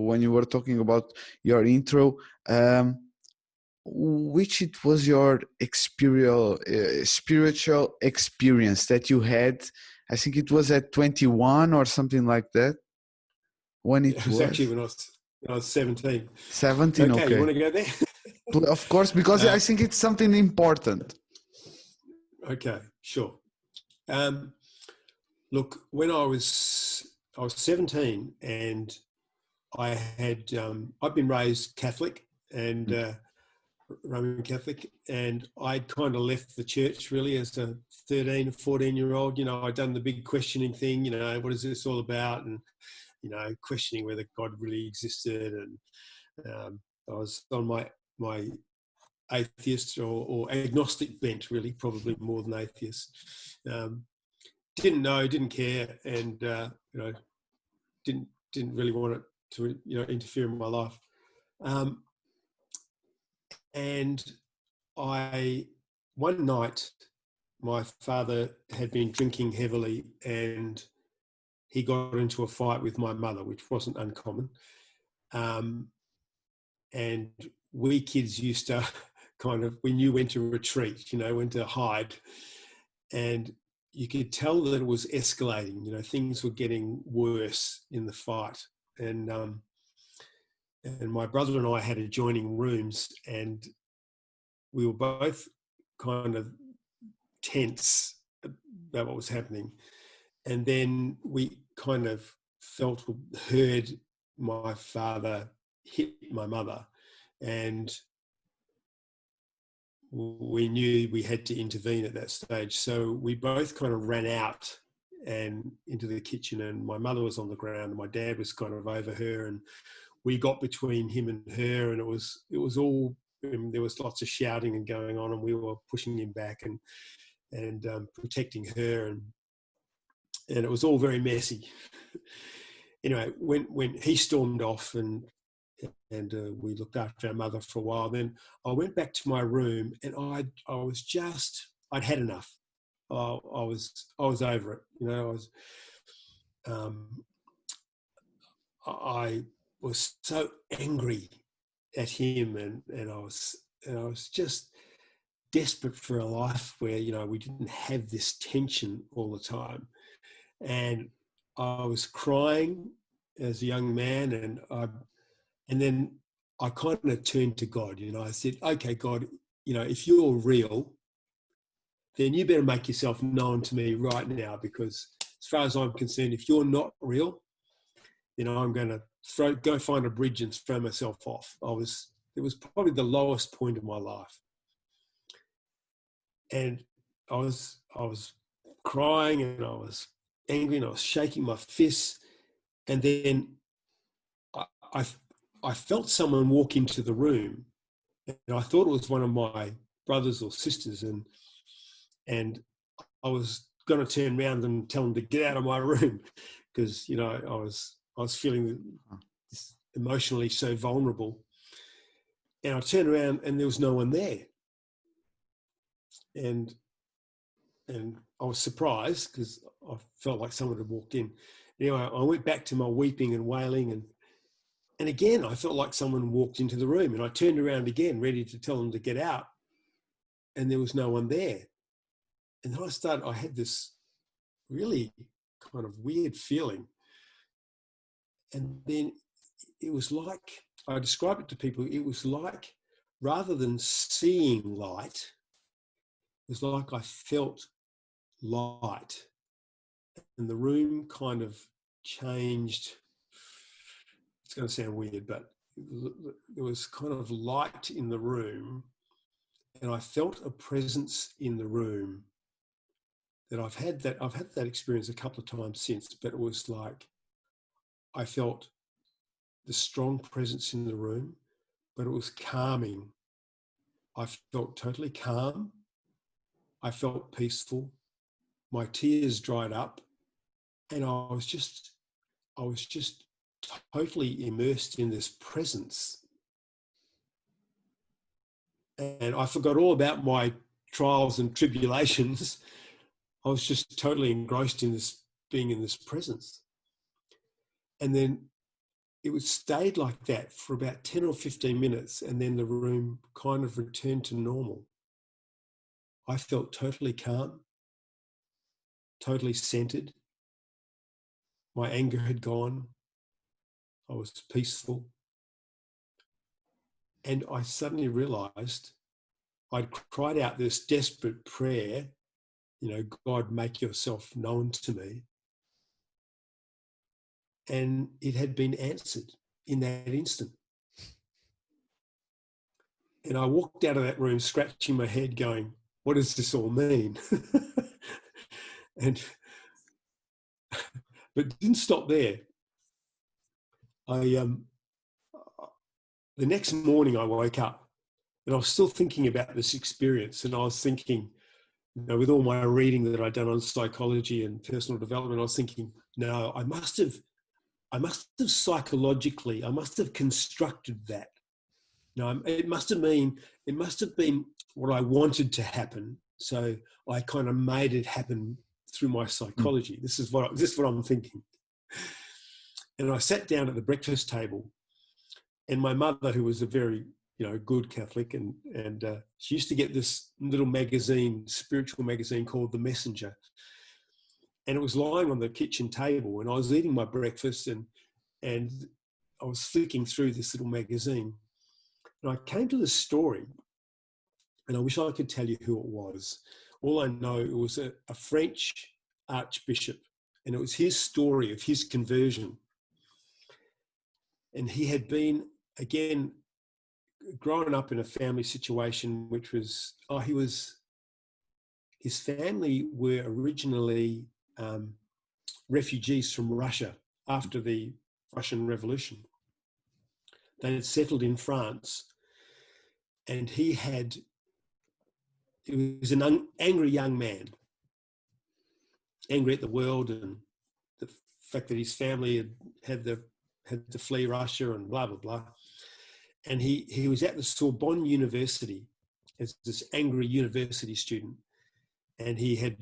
when you were talking about your intro. Which it was your spiritual experience that you had? I think it was at 21 or something like that. When It it was actually was when I was 17. 17, Okay, you okay. want to go there? Of course, because I think it's something important. Okay, sure. Um, Look, when I was 17, and I had I'd been raised Catholic and Roman Catholic, and I'd kind of left the church really as a 13 or 14-year-old. You know, I'd done the big questioning thing. You know, what is this all about? And you know, questioning whether God really existed. And I was on my atheist or agnostic bent, really, probably more than atheist. Um, didn't know, didn't care, and you know, didn't really want it to, you know, interfere in my life. Um, and I one night, my father had been drinking heavily, and he got into a fight with my mother, which wasn't uncommon. Um, and we kids used to we knew when to retreat, you know, when to hide. And you could tell that it was escalating, you know, things were getting worse in the fight. And my brother and I had adjoining rooms, and we were both kind of tense about what was happening. And then we kind of heard my father hit my mother, and we knew we had to intervene at that stage. So we both kind of ran out and into the kitchen, and my mother was on the ground and my dad was kind of over her, and we got between him and her, and it was all, there was lots of shouting and going on, and we were pushing him back and protecting her, and it was all very messy. Anyway, when he stormed off, and we looked after our mother for a while, then I went back to my room, and I'd had enough. I was over it. You know, um, I was so angry at him, and I was just desperate for a life where, you know, we didn't have this tension all the time. And I was crying as a young man, and then I kind of turned to God. You know, I said, "Okay, God, you know, if you're real, then you better make yourself known to me right now, because as far as I'm concerned, if you're not real, then I'm going to go find a bridge and throw myself off." It was probably the lowest point of my life, and I was crying, and I was angry, and I was shaking my fists, and then I, I, I felt someone walk into the room, and I thought it was one of my brothers or sisters, and I was going to turn around and tell them to get out of my room, because, you know, I was feeling emotionally so vulnerable. And I turned around and there was no one there, and I was surprised because I felt like someone had walked in. Anyway, I went back to my weeping and wailing, and again I felt like someone walked into the room, and I turned around again, ready to tell them to get out, and there was no one there. And then I had this really kind of weird feeling. And then it was like, I describe it to people, it was like, rather than seeing light, it was like I felt light. And the room kind of changed. It's going to sound weird, but there was kind of light in the room. and I felt a presence in the room that I've had that experience a couple of times since, but it was like I felt the strong presence in the room, but it was calming. I felt totally calm. I felt peaceful. My tears dried up, and I was just totally immersed in this presence. And I forgot all about my trials and tribulations. I was just totally engrossed in this, being in this presence. And then it stayed like that for about 10 or 15 minutes, and then the room kind of returned to normal. I felt totally calm, totally centered. My anger had gone. I was peaceful. And I suddenly realized I'd cried out this desperate prayer, God, make yourself known to me. And it had been answered in that instant. And I walked out of that room scratching my head going, what does this all mean? But didn't stop there. The next morning I woke up and I was still thinking about this experience, and I was thinking, with all my reading that I'd done on psychology and personal development, I was thinking, no, I must have psychologically, I must have constructed that. No, it must have been what I wanted to happen. So I kind of made it happen through my psychology. This is what I'm thinking. And I sat down at the breakfast table, and my mother, who was a very, good Catholic, and she used to get this little magazine, spiritual magazine called The Messenger. And it was lying on the kitchen table, and I was eating my breakfast, and I was flicking through this little magazine. And I came to this story, and I wish I could tell you who it was. All I know, it was a French archbishop, and it was his story of his conversion. And he had been, again, growing up in a family situation which was, his family were originally refugees from Russia after the Russian Revolution. They had settled in France, and he was an angry young man, angry at the world and the fact that his family had to flee Russia and blah, blah, blah. And he was at the Sorbonne University as this angry university student. And he had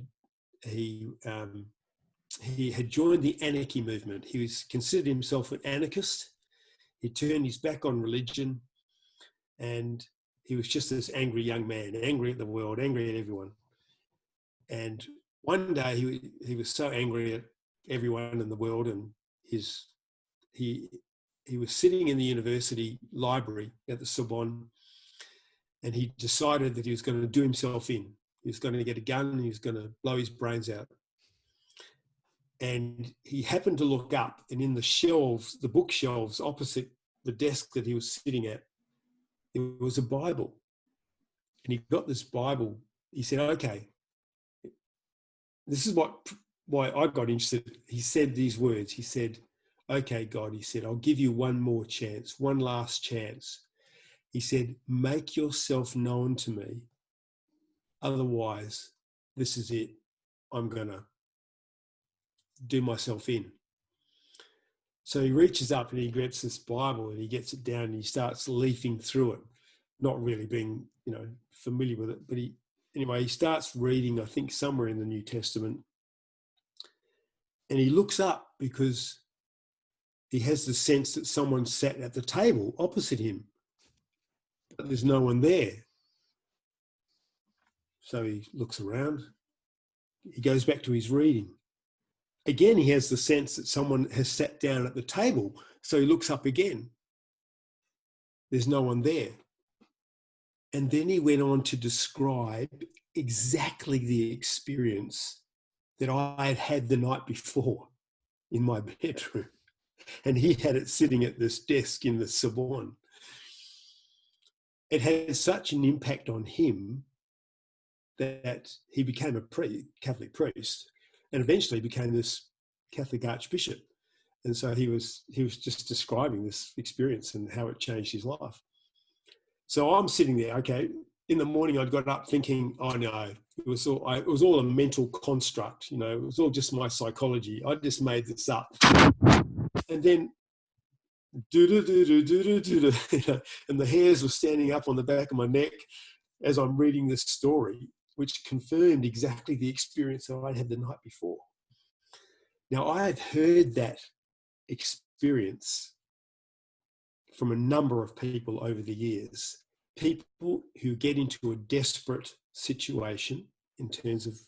joined the anarchy movement. He considered himself an anarchist. He turned his back on religion, and he was just this angry young man, angry at the world, angry at everyone. And one day he was so angry at everyone in the world, and he was sitting in the university library at the Sorbonne, and he decided that he was going to do himself in. He was going to get a gun and he was going to blow his brains out. And he happened to look up, and in the bookshelves opposite the desk that he was sitting at, there was a Bible. And he got this Bible. He said, okay, this is why I got interested. He said these words. He said, okay, God, he said, I'll give you one more chance, one last chance. He said, make yourself known to me. Otherwise, this is it. I'm going to do myself in. So he reaches up and he grabs this Bible and he gets it down and he starts leafing through it, not really being, familiar with it. But he starts reading, I think, somewhere in the New Testament. And he looks up because he has the sense that someone sat at the table opposite him, but there's no one there. So he looks around. He goes back to his reading. Again, he has the sense that someone has sat down at the table. So he looks up again. There's no one there. And then he went on to describe exactly the experience that I had had the night before in my bedroom. And he had it sitting at this desk in the Sorbonne. it had such an impact on him that he became a Catholic priest and eventually became this Catholic archbishop. And so he was just describing this experience and how it changed his life. So I'm sitting there, okay, in the morning I'd got up thinking, oh no, it was all a mental construct, you know, it was all just my psychology. I just made this up. And then and the hairs were standing up on the back of my neck as I'm reading this story, which confirmed exactly the experience that I'd had the night before. Now, I had heard that experience from a number of people over the years, people who get into a desperate situation in terms of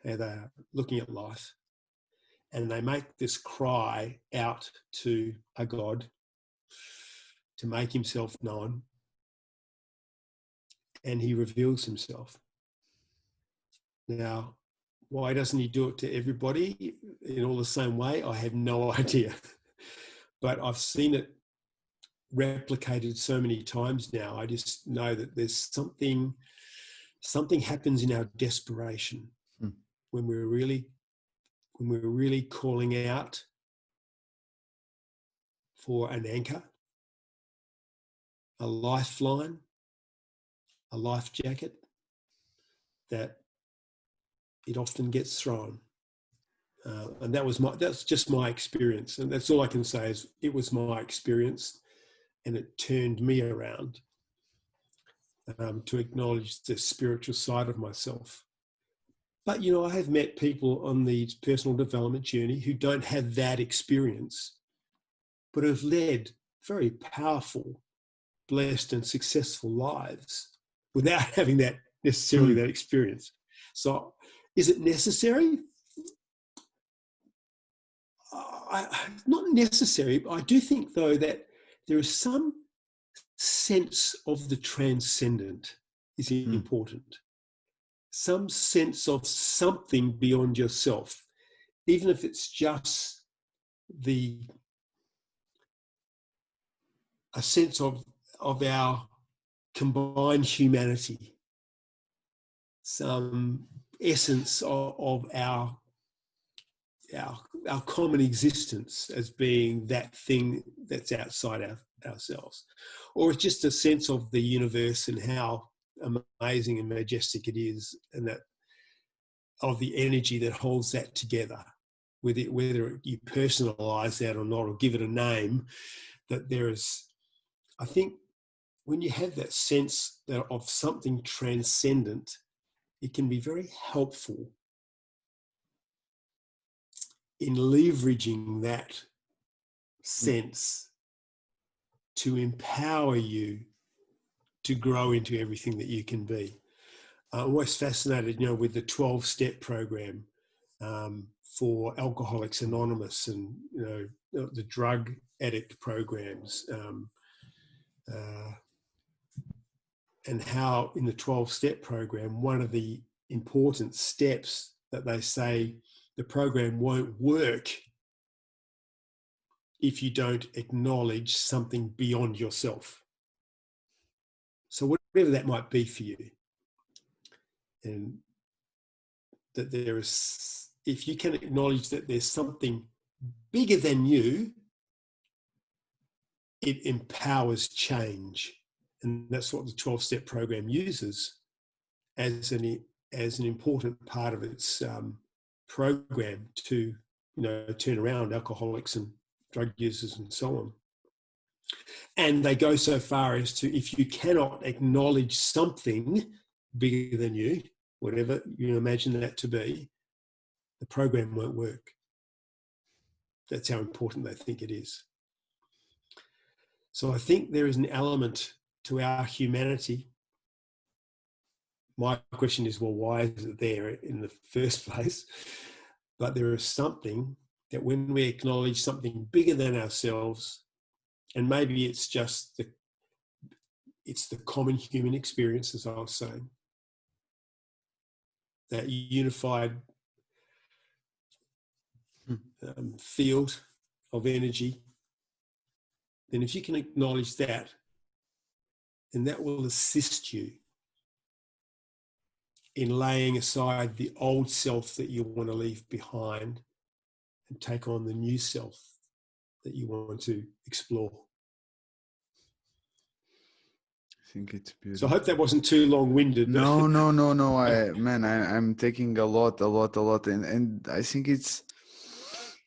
how they're looking at life, and they make this cry out to a God to make himself known, and he reveals himself. Now, why doesn't he do it to everybody in all the same way? I have no idea. But I've seen it replicated so many times now. I just know that there's something happens in our desperation when we're really calling out for an anchor, a lifeline, a life jacket, that it often gets thrown. And that's just my experience. And that's all I can say is it was my experience, and it turned me around to acknowledge the spiritual side of myself. But, you know, I have met people on the personal development journey who don't have that experience, but have led very powerful, blessed and successful lives without having that necessarily that experience. So is it necessary? Not necessary. But I do think, though, that there is some sense of the transcendent is important. Some sense of something beyond yourself, even if it's just a sense of our combined humanity, some essence of our common existence as being that thing that's outside ourselves, or it's just a sense of the universe and how amazing and majestic it is, and that of the energy that holds that together, whether you personalize that or not, or give it a name, that there is, I think, when you have that sense of something transcendent, it can be very helpful in leveraging that sense to empower you to grow into everything that you can be. I'm always fascinated, you know, with the 12-step program for Alcoholics Anonymous, and, you know, the drug addict programs, and how in the 12-step program, one of the important steps that they say the program won't work if you don't acknowledge something beyond yourself. So whatever that might be for you, and that there is, if you can acknowledge that there's something bigger than you, it empowers change. And that's what the 12-step program uses as an important part of its program to, you know, turn around alcoholics and drug users and so on. And they go so far as to, if you cannot acknowledge something bigger than you, whatever you imagine that to be, the program won't work. That's how important they think it is. So I think there is an element to our humanity. My question is, well, why is it there in the first place? But there is something that when we acknowledge something bigger than ourselves, and maybe it's just the common human experience, as I was saying, that unified field of energy, then if you can acknowledge that, and that will assist you in laying aside the old self that you want to leave behind and take on the new self that you want to explore. I think it's So I beautiful. hope that wasn't too long-winded. But No. I'm taking a lot, and I think it's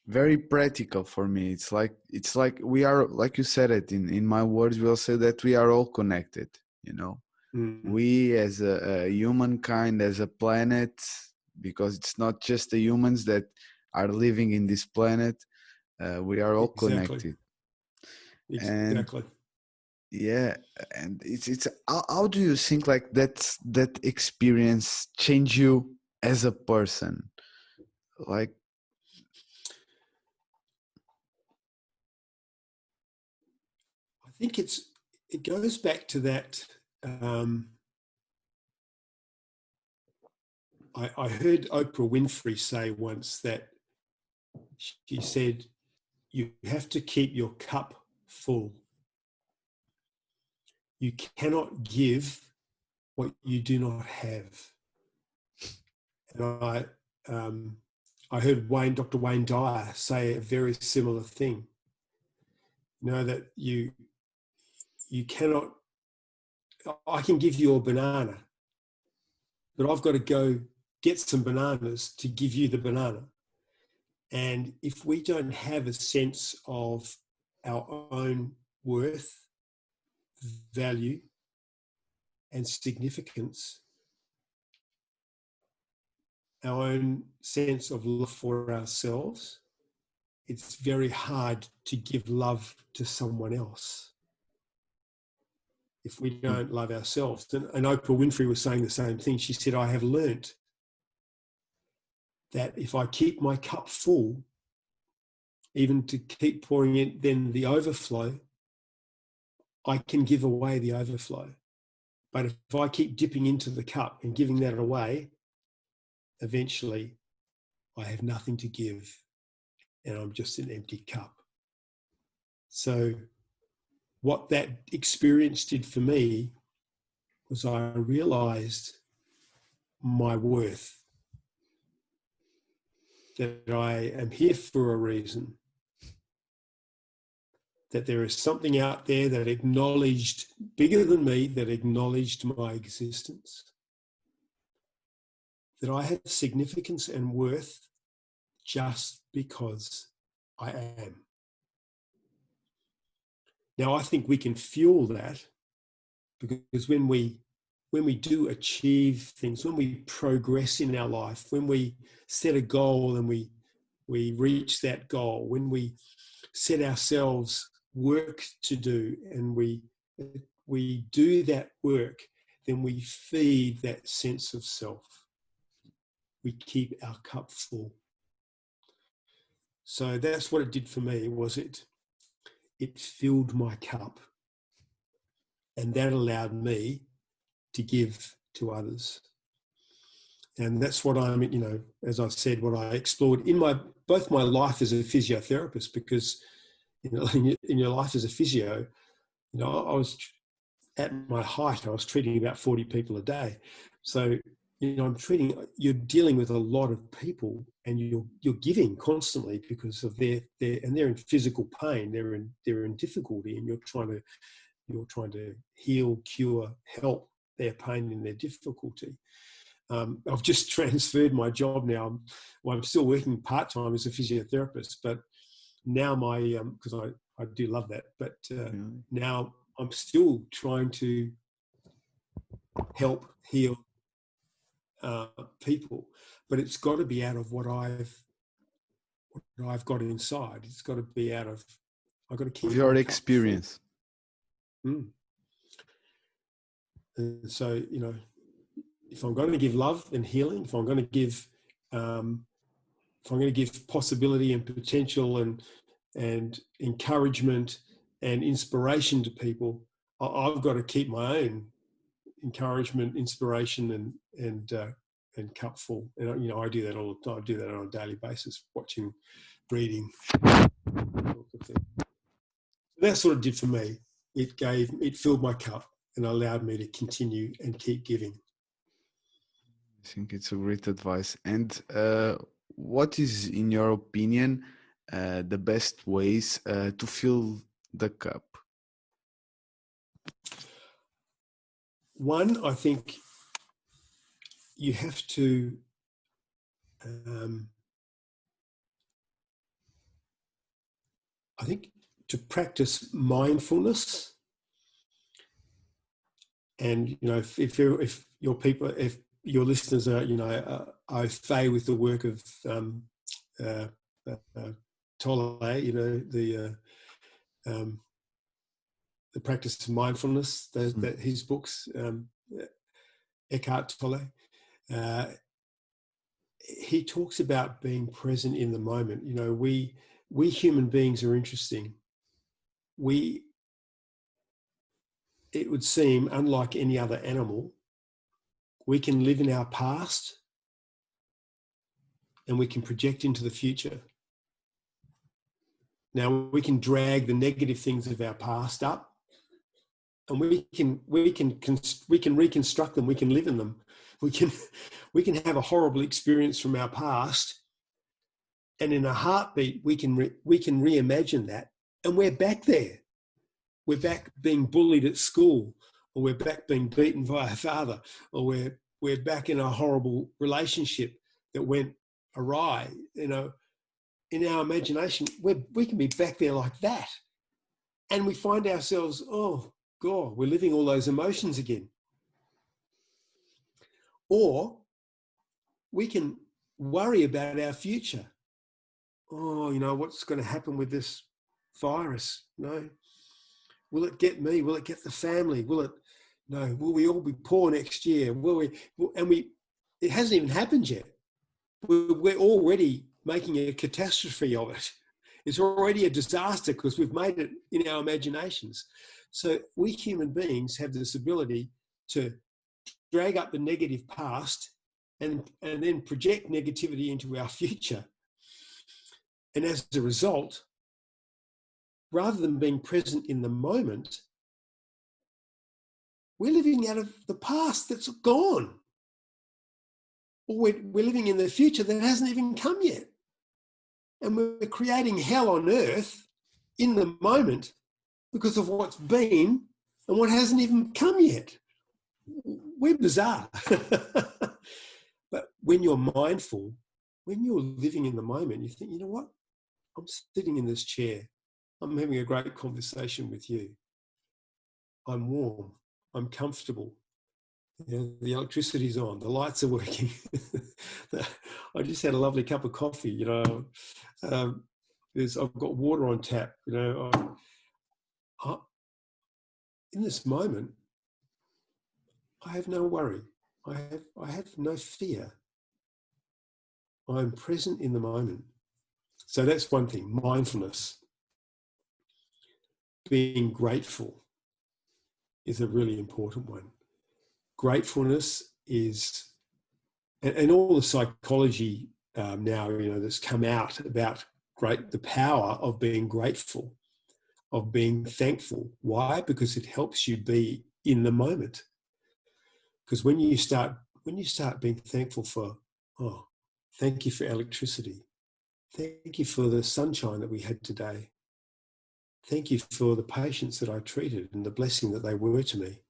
very practical for me. It's like we are, like you said it in my words. We'll say that we are all connected. You know, we as a humankind, as a planet, because it's not just the humans that are living in this planet. We are all connected. And Exactly. yeah, and it's how do you think like that experience change you as a person? Like, I think it goes back to that. I heard Oprah Winfrey say once that she said, you have to keep your cup full. You cannot give what you do not have. And I heard Dr. Wayne Dyer say a very similar thing. You know, that you cannot, I can give you a banana, but I've got to go get some bananas to give you the banana. And if we don't have a sense of our own worth, value, and significance, our own sense of love for ourselves, it's very hard to give love to someone else if we don't love ourselves. And Oprah Winfrey was saying the same thing. She said, I have learnt that if I keep my cup full, even to keep pouring in then the overflow, I can give away the overflow. But if I keep dipping into the cup and giving that away, eventually I have nothing to give and I'm just an empty cup. So what that experience did for me was I realized my worth, that I am here for a reason, that there is something out there that acknowledged, bigger than me, that acknowledged my existence, that I have significance and worth just because I am. Now, I think we can fuel that because when we do achieve things, when we progress in our life, when we set a goal and we reach that goal, when we set ourselves work to do and we do that work, then we feed that sense of self. We keep our cup full. So that's what it did for me, was it filled my cup, and that allowed me to give to others. And that's what I'm, you know, as I said, what I explored in both my life as a physiotherapist, because, you know, in your life as a physio, you know, I was at my height, I was treating about 40 people a day. So, you know, you're dealing with a lot of people, and you're giving constantly because of they're in physical pain, they're in difficulty, and you're trying to heal, cure, help their pain and their difficulty. I've just transferred my job now. I'm still working part-time as a physiotherapist, but now because I do love that, but now I'm still trying to help heal people, but it's got to be out of what I've got inside. It's got to be out of, I've got to keep your my experience. Cup full. And so, you know, if I'm going to give love and healing, if I'm going to give possibility and potential and encouragement and inspiration to people, I've got to keep my own encouragement, inspiration, and cup full. And, you know, I do that all the time. I do that on a daily basis, watching, reading, sorts of things. That sort of did for me. It filled my cup. and allowed me to continue and keep giving. I think it's a great advice. And what is, in your opinion, the best ways to fill the cup? One, I think you have to to practice mindfulness. And if your people, if your listeners are au fait with the work of Tolle, the practice of mindfulness, his books, Eckhart Tolle, he talks about being present in the moment. We human beings are interesting. It would seem, unlike any other animal, we can live in our past and we can project into the future. Now, we can drag the negative things of our past up, and we can reconstruct them. We can live in them. We can have a horrible experience from our past, and in a heartbeat, we can reimagine that, and we're back there. We're back being bullied at school, or we're back being beaten by a father, or we're back in a horrible relationship that went awry. In our imagination, we can be back there like that, and we find ourselves, oh God, we're living all those emotions again. Or we can worry about our future. Oh, what's going to happen with this virus? Will it get me? Will it get the family? Will we all be poor next year? It hasn't even happened yet. We're already making a catastrophe of it. It's already a disaster because we've made it in our imaginations. So we human beings have this ability to drag up the negative past and then project negativity into our future. And as a result, rather than being present in the moment, we're living out of the past that's gone. Or we're living in the future that hasn't even come yet. And we're creating hell on earth in the moment because of what's been and what hasn't even come yet. We're bizarre. But when you're mindful, when you're living in the moment, you think, you know what? I'm sitting in this chair. I'm having a great conversation with you. I'm warm. I'm comfortable. The electricity's on. The lights are working. I just had a lovely cup of coffee. I've got water on tap. In this moment, I have no worry. I have no fear. I'm present in the moment. So that's one thing, mindfulness. Being grateful is a really important one. Gratefulness is, and all the psychology now, that's come out about the power of being grateful, of being thankful. Why? Because it helps you be in the moment. Because when you start being thankful for, oh, thank you for electricity. Thank you for the sunshine that we had today. Thank you for the patients that I treated and the blessing that they were to me.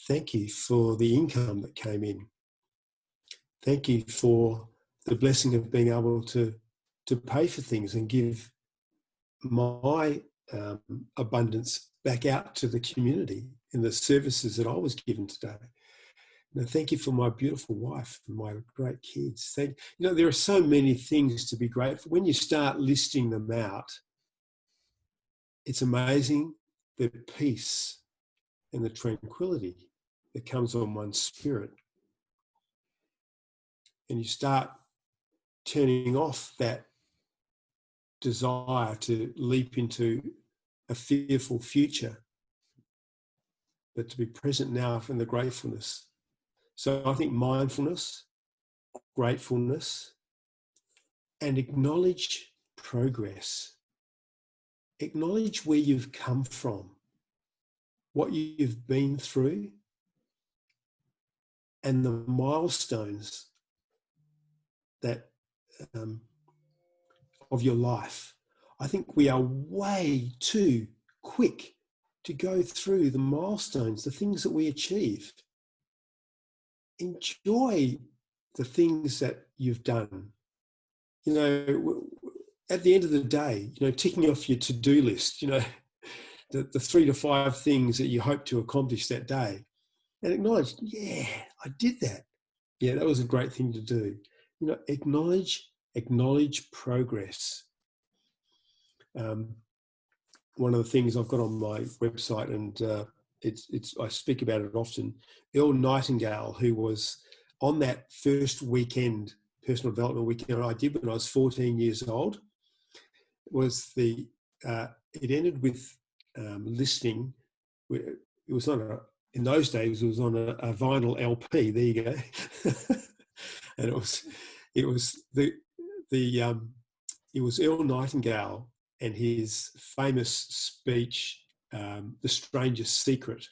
Thank you for the income that came in. Thank you for the blessing of being able to pay for things and give my abundance back out to the community in the services that I was given today. Thank you for my beautiful wife and my great kids. There are so many things to be grateful. When you start listing them out, it's amazing the peace and the tranquility that comes on one's spirit. And you start turning off that desire to leap into a fearful future, but to be present now in the gratefulness. So I think mindfulness, gratefulness, and acknowledge progress. Acknowledge where you've come from. what you've been through, and the milestones that of your life. I think we are way too quick to go through the milestones, the things that we achieve. Enjoy the things that you've done. You know, at the end of the day, you know, ticking off your to-do list, you know, the 3 to 5 things that you hope to accomplish that day, and acknowledge, yeah, I did that. Yeah, that was a great thing to do. You know, acknowledge progress. One of the things I've got on my website, and I speak about it often. Earl Nightingale, who was on that first weekend, personal development weekend I did when I was 14 years old, was it ended with listening. It was on in those days it was on a vinyl LP. There you go, and it was Earl Nightingale and his famous speech, "The Strangest Secret."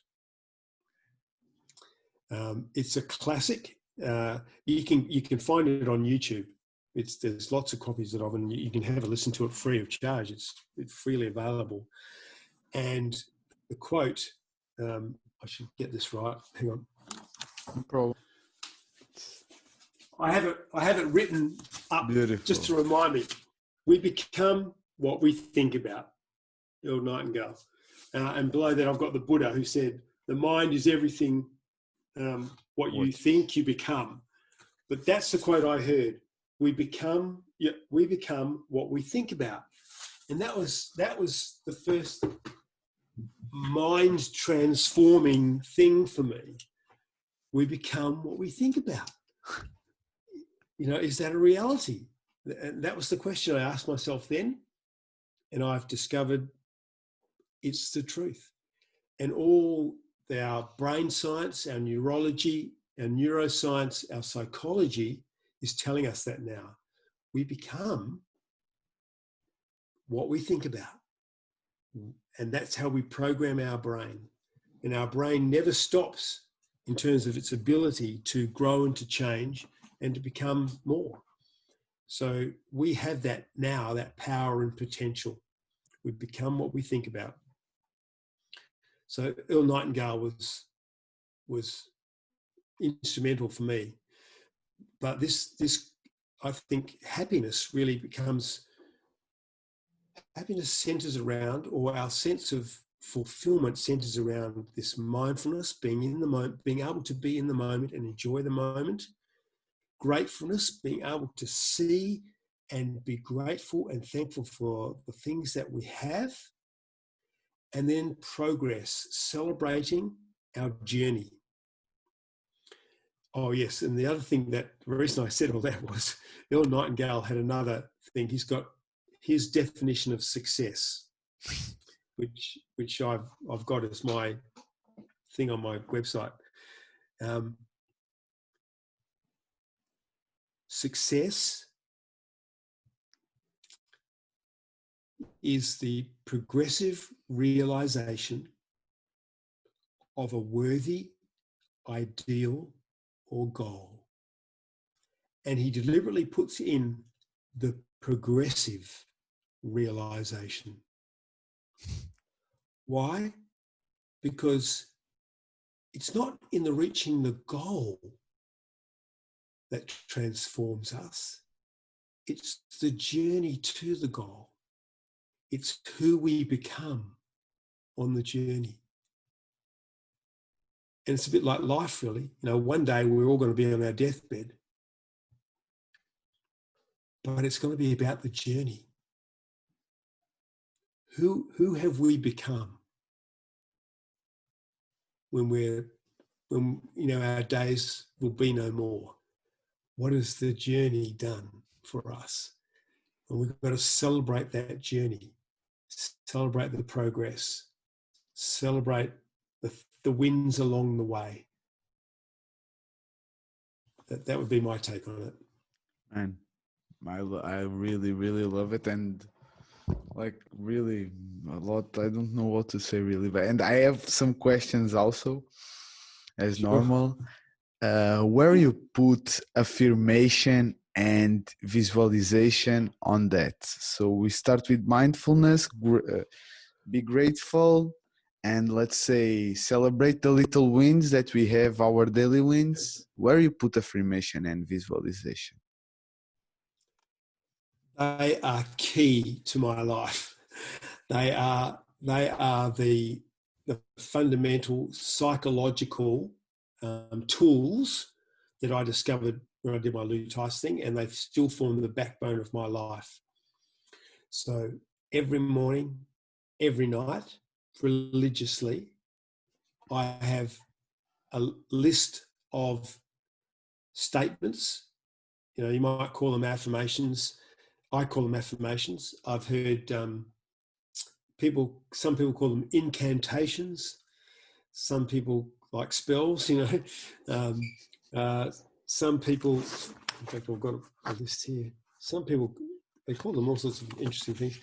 It's a classic. You can find it on YouTube. There's lots of copies of it, and you can have a listen to it free of charge. It's freely available. And the quote, I should get this right. Hang on. No problem. I have it written up. Beautiful. Just to remind me. We become what we think about. Earl Nightingale. And below that, I've got the Buddha, who said, "The mind is everything. What you think, you become." But that's the quote I heard. We become what we think about, and that was the first mind transforming thing for me. We become what we think about. You know, is that a reality? And that was the question I asked myself then, and I've discovered it's the truth. And all our brain science, our neurology, our neuroscience, our psychology is telling us that now. We become what we think about. And that's how we program our brain. And our brain never stops in terms of its ability to grow and to change and to become more. So we have that now, that power and potential. We become what we think about. So Earl Nightingale was instrumental for me. But this I think happiness centers around, or our sense of fulfillment centers around this mindfulness, being in the moment, being able to be in the moment and enjoy the moment. Gratefulness, being able to see and be grateful and thankful for the things that we have. And then progress, celebrating our journey. Oh, yes. And the other thing, the reason I said all that was Earl Nightingale had another thing. He's got his definition of success, which I've got as my thing on my website. Success is the progressive realization of a worthy ideal or goal. And he deliberately puts in the progressive realization. Why? Because it's not in the reaching the goal that transforms us. It's the journey to the goal. It's who we become on the journey. And it's a bit like life, really. You know, one day we're all going to be on our deathbed, but it's going to be about the journey. Who have we become when our days will be no more? What has the journey done for us? And we've got to celebrate that journey, celebrate the progress, celebrate the wins along the way. That would be my take on it. Man, I really, really love it. And Like really a lot. I don't know what to say really, but and I have some questions also, as Sure. normal. Where you put affirmation and visualization on that? So we start with mindfulness, be grateful, and let's say celebrate the little wins that we have, our daily wins. Where you put affirmation and visualization? They are key to my life. They are the fundamental psychological tools that I discovered when I did my Lou Tice thing, and they still form the backbone of my life. So every morning, every night, religiously, I have a list of statements. You know, you might call them affirmations. I call them affirmations. I've heard some people call them incantations. Some people like spells, you know. Some people, in fact, I've got a list here. Some people, they call them all sorts of interesting things.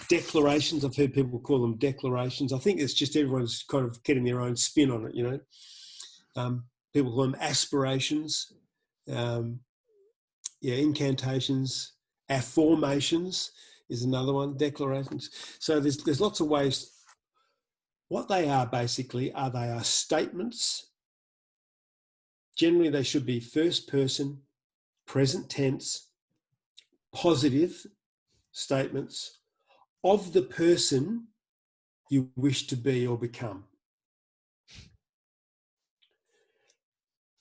Declarations, I've heard people call them declarations. I think it's just everyone's kind of getting their own spin on it, you know. People call them aspirations, incantations, affirmations is another one, declarations. So there's lots of ways. What they are basically they are statements. Generally, they should be first person, present tense, positive statements of the person you wish to be or become.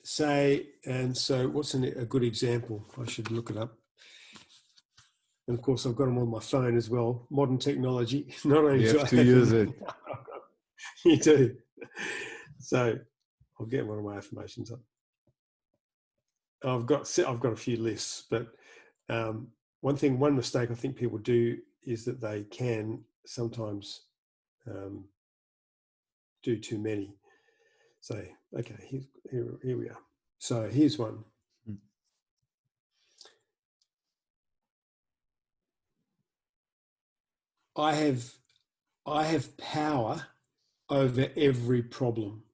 So what's a good example? I should look it up. And of course, I've got them on my phone as well. Modern technology. Not only You do have I to have use them, it. you do. So I'll get one of my affirmations up. I've got a few lists, but one mistake I think people do is that they can sometimes do too many. So okay, here we are. So here's one. I have power over every problem.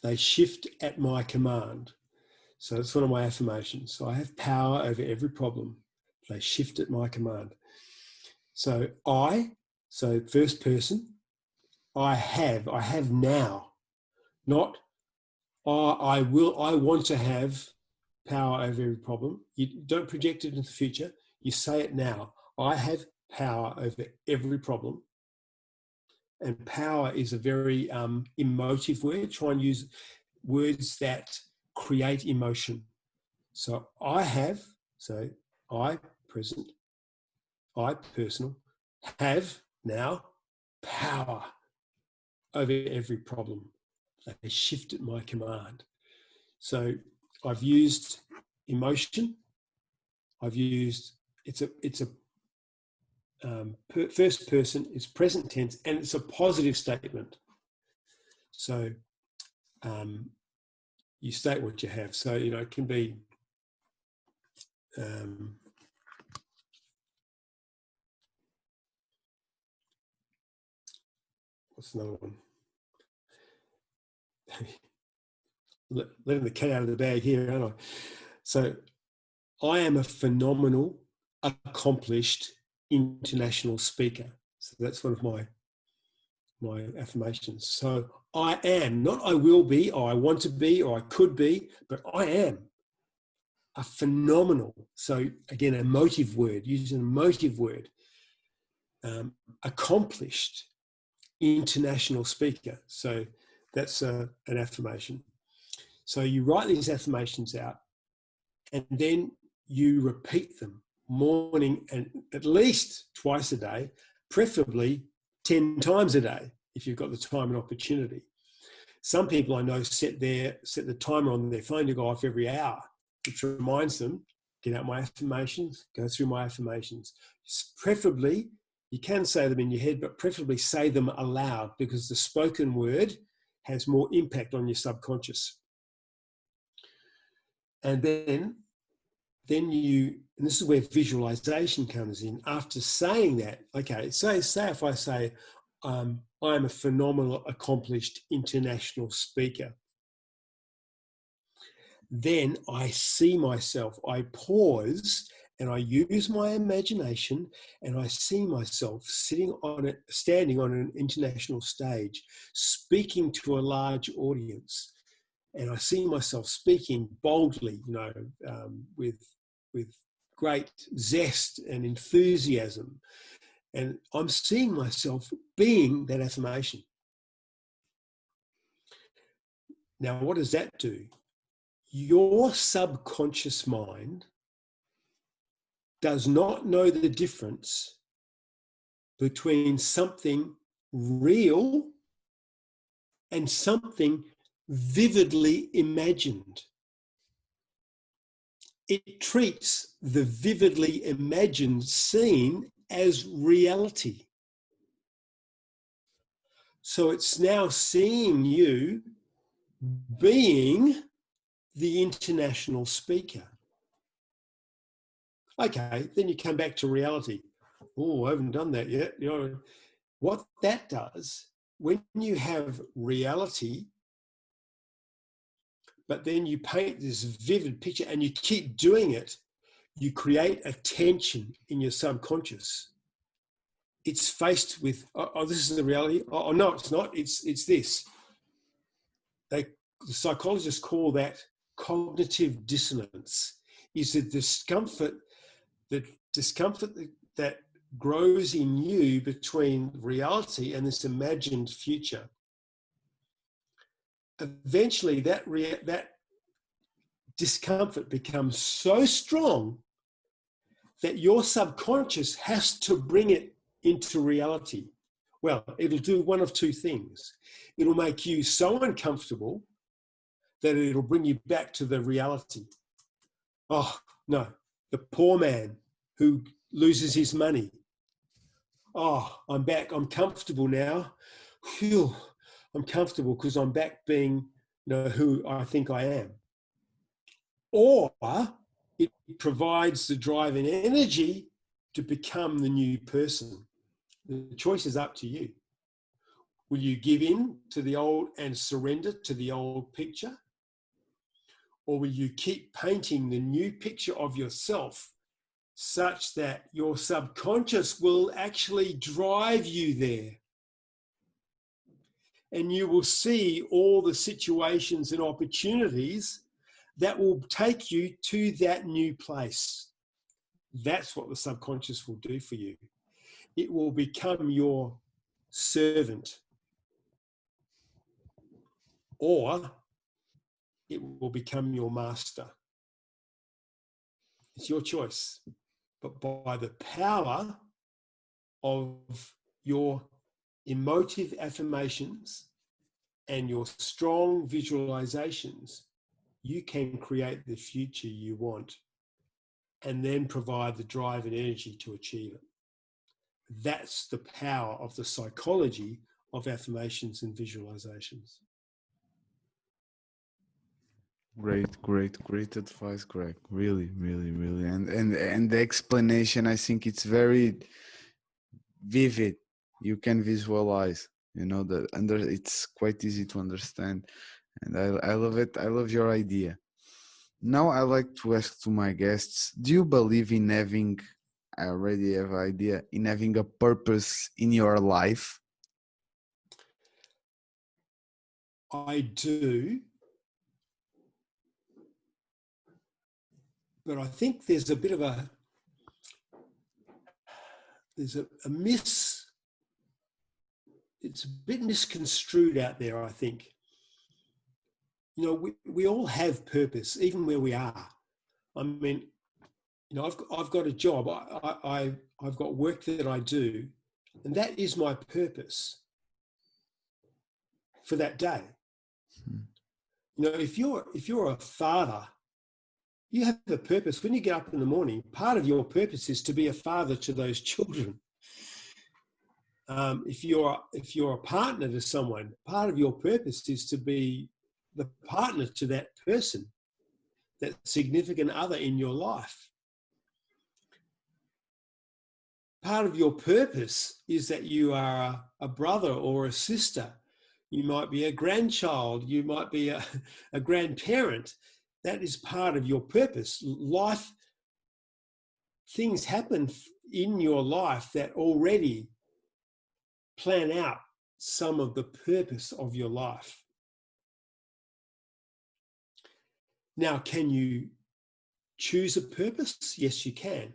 They shift at my command. So it's one of my affirmations. So I have power over every problem. They shift at my command. So first person, I have now, not I want to have power over every problem. You don't project it into the future. You say it now. I have power over every problem. And power is a very emotive word. Try and use words that create emotion. So I present, I personal, have now power over every problem. They shift at my command. So I've used emotion. I've used it's a first person. It's present tense and it's a positive statement. So you state what you have. So it can be what's another one? Letting the cat out of the bag here, aren't I? So I am a phenomenal, accomplished international speaker. So that's one of my affirmations. So I am, not I will be, or I want to be, or I could be, but I am a phenomenal. So again, an emotive word, using an emotive word, accomplished international speaker. So that's an affirmation. So you write these affirmations out and then you repeat them morning and at least twice a day, preferably 10 times a day if you've got the time and opportunity. Some people I know set the timer on their phone to go off every hour, which reminds them, get out my affirmations, go through my affirmations. Preferably, you can say them in your head, but preferably say them aloud because the spoken word has more impact on your subconscious. And then then and this is where visualization comes in. After saying that, okay, say if I say, I'm a phenomenal, accomplished international speaker, then I see myself, I pause and I use my imagination and I see myself standing on an international stage, speaking to a large audience. And I see myself speaking boldly, with great zest and enthusiasm. And I'm seeing myself being that affirmation. Now, what does that do? Your subconscious mind does not know the difference between something real and something vividly imagined. It treats the vividly imagined scene as reality. So it's now seeing you being the international speaker. Okay, then you come back to reality. Oh, I haven't done that yet. What that does, when you have reality, but then you paint this vivid picture and you keep doing it, you create a tension in your subconscious. It's faced with, oh, this is the reality. Oh, no, it's not. It's this. The psychologists call that cognitive dissonance. Is the discomfort that grows in you between reality and this imagined future. Eventually, that discomfort becomes so strong that your subconscious has to bring it into reality. Well, it'll do one of two things. It'll make you so uncomfortable that it'll bring you back to the reality. Oh, no, the poor man who loses his money. Oh, I'm back. I'm comfortable now. Phew, I'm comfortable because I'm back being, who I think I am. Or it provides the drive and energy to become the new person. The choice is up to you. Will you give in to the old and surrender to the old picture? Or will you keep painting the new picture of yourself such that your subconscious will actually drive you there? And you will see all the situations and opportunities that will take you to that new place. That's what the subconscious will do for you. It will become your servant, or it will become your master. It's your choice. But by the power of your emotive affirmations and your strong visualizations, you can create the future you want and then provide the drive and energy to achieve it. That's the power of the psychology of affirmations and visualizations. Great advice, Greg. Really. And the explanation, I think it's very vivid. You can visualize, it's quite easy to understand. And I love it. I love your idea. Now I like to ask to my guests, do you believe in having, I already have an idea, in having a purpose in your life? I do. But I think there's a bit of it's a bit misconstrued out there, I think. We all have purpose, even where we are. I mean, I've got a job. I've got work that I do, and that is my purpose for that day. If you're a father, you have a purpose. When you get up in the morning, part of your purpose is to be a father to those children. If you're a partner to someone, part of your purpose is to be the partner to that person. that significant other in your life. Part of your purpose is that you are a brother or a sister. You might be a grandchild. You might be a grandparent. That is part of your purpose. Life, things happen in your life that already plan out some of the purpose of your life. Now, can you choose a purpose? Yes, you can.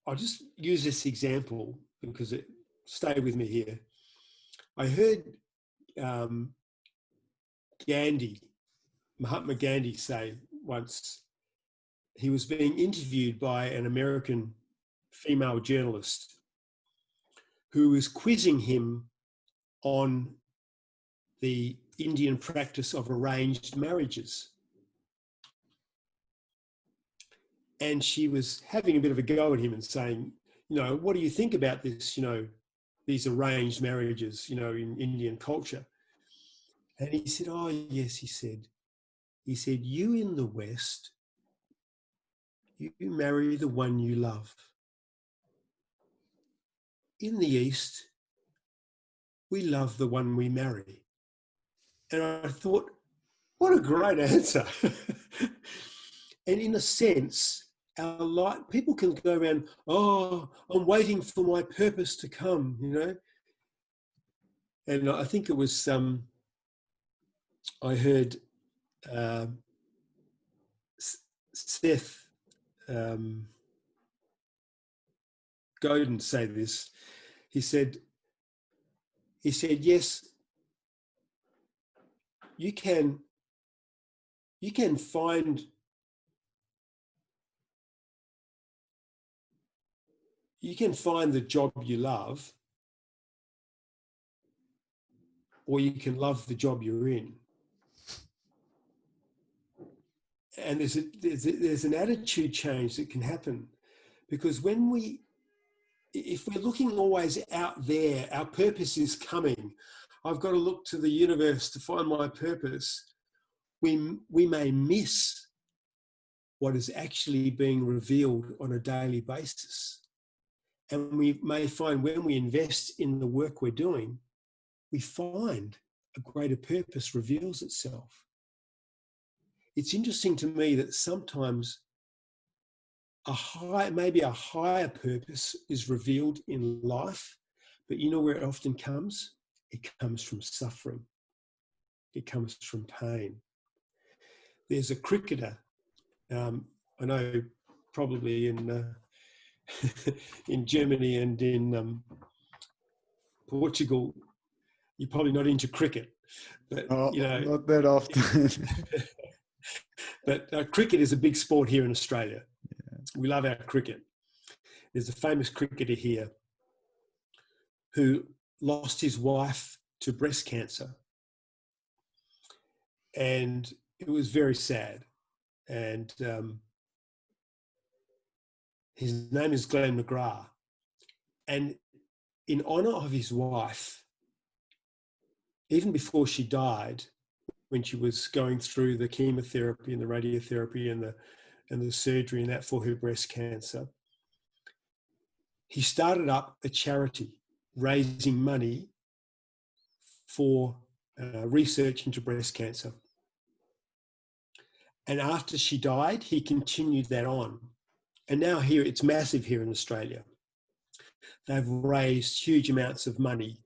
I'll just use this example because stay with me here. I heard Mahatma Gandhi say once, he was being interviewed by an American female journalist who was quizzing him on the Indian practice of arranged marriages. And she was having a bit of a go at him and saying, what do you think about this, these arranged marriages, in Indian culture? And he said, oh, yes, he said, you in the West, you marry the one you love. In the East, we love the one we marry. And I thought, what a great answer. And in a sense, people can go around, oh, I'm waiting for my purpose to come, And I think it was, I heard Seth Godin say this. He said, yes, you can find the job you love, or you can love the job you're in. And there's an attitude change that can happen, because if we're looking always out there, our purpose is coming. I've got to look to the universe to find my purpose. We may miss what is actually being revealed on a daily basis. And we may find when we invest in the work we're doing, we find a greater purpose reveals itself. It's interesting to me that sometimes maybe a higher purpose is revealed in life, but you know where it often comes? It comes from suffering. It comes from pain. There's a cricketer, I know probably in in Germany and in Portugal, you're probably not into cricket, but not that often. But cricket is a big sport here in Australia. Yeah. We love our cricket. There's a famous cricketer here who lost his wife to breast cancer. And it was very sad. And his name is Glenn McGrath. And in honour of his wife, even before she died, when she was going through the chemotherapy and the radiotherapy and the surgery and that for her breast cancer, he started up a charity raising money for research into breast cancer. And after she died, he continued that on. And now here, it's massive here in Australia. They've raised huge amounts of money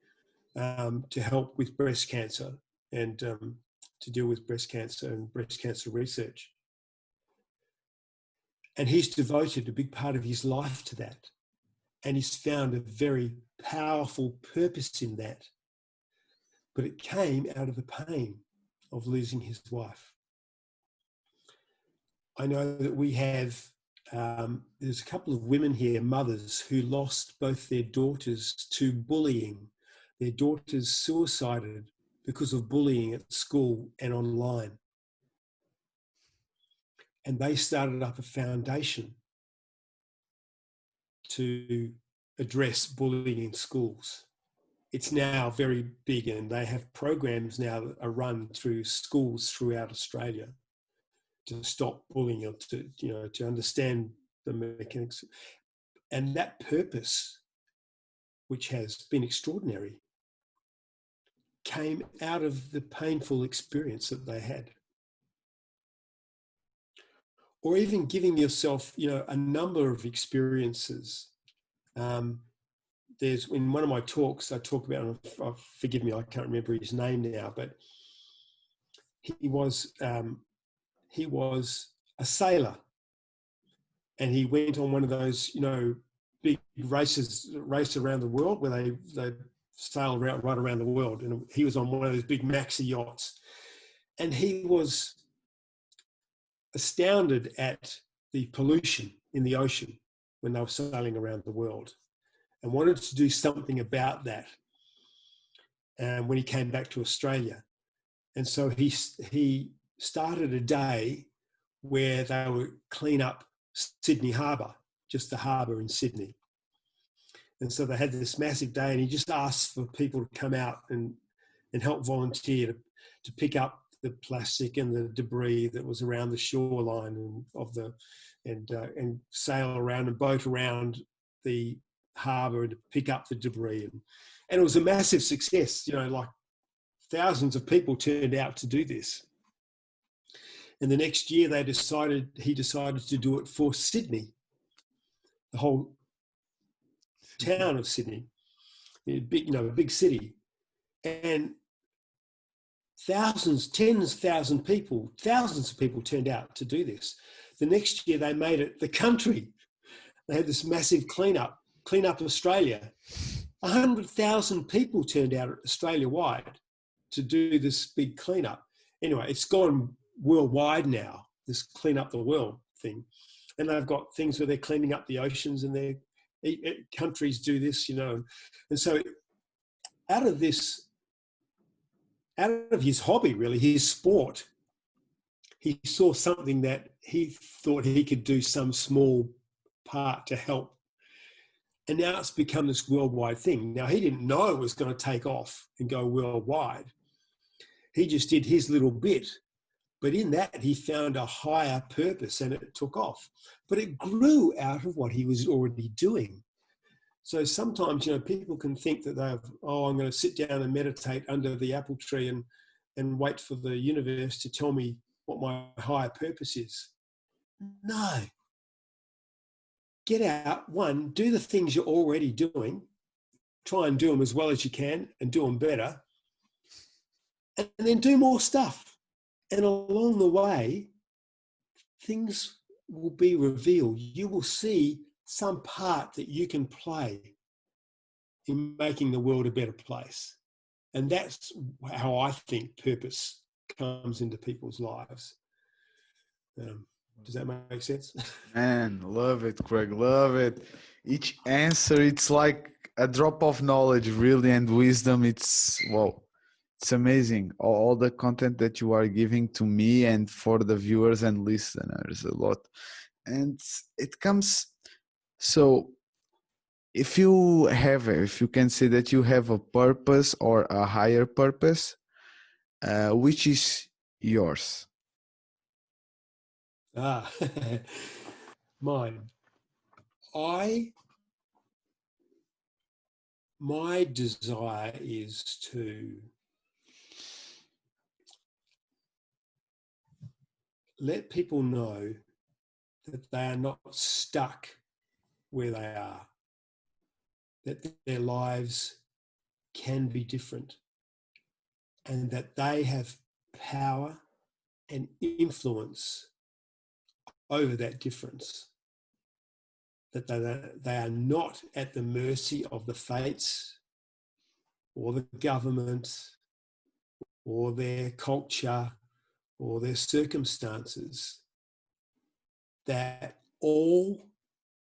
to help with breast cancer and to deal with breast cancer and breast cancer research. And he's devoted a big part of his life to that. And he's found a very powerful purpose in that. But it came out of the pain of losing his wife. I know that we have, there's a couple of women here, mothers, who lost both their daughters to bullying. Their daughters suicided because of bullying at school and online. And they started up a foundation to address bullying in schools. it's now very big, and they have programs now that are run through schools throughout Australia to stop bullying, or to, to understand the mechanics. And that purpose, which has been extraordinary, came out of the painful experience that they had. Or even giving yourself, a number of experiences. There's, in one of my talks, I talk about, forgive me, I can't remember his name now, but he was a sailor, and he went on one of those, big race around the world, where they sail right around the world. And he was on one of those big maxi yachts, and he was astounded at the pollution in the ocean when they were sailing around the world, and wanted to do something about that. And when he came back to Australia, and so he started a day where they would clean up Sydney Harbour, just the harbour in Sydney. And so they had this massive day, and he just asked for people to come out and help volunteer to pick up the plastic and the debris that was around the shoreline and sail around and boat around the harbour and to pick up the debris. And it was a massive success, like thousands of people turned out to do this. And the next year he decided to do it for Sydney, the whole town of Sydney, a big city. And thousands of people turned out to do this. The next year they made it the country. They had this massive clean up Australia. 100,000 people turned out Australia-wide to do this big cleanup. Anyway, it's gone worldwide now, this clean up the world thing. And they've got things where they're cleaning up the oceans, and countries do this, And so out of his hobby, really, his sport, he saw something that he thought he could do some small part to help. And now it's become this worldwide thing. Now, he didn't know it was going to take off and go worldwide. He just did his little bit. But in that, he found a higher purpose, and it took off. But it grew out of what he was already doing. So sometimes, people can think that I'm going to sit down and meditate under the apple tree and wait for the universe to tell me what my higher purpose is. No. Get out, do the things you're already doing, try and do them as well as you can and do them better, and then do more stuff. And along the way, things will be revealed. You will see some part that you can play in making the world a better place. And that's how I think purpose comes into people's lives. Does that make sense? Man, love it, Craig, love it. Each answer, it's like a drop of knowledge, really, and wisdom. It's, wow, it's amazing. All the content that you are giving to me and for the viewers and listeners, a lot. And it comes, so if you can say that you have a purpose or a higher purpose, which is yours? Mine. My desire is to let people know that they are not stuck where they are, that their lives can be different, and that they have power and influence over that difference, that they are not at the mercy of the fates or the government or their culture or their circumstances, that all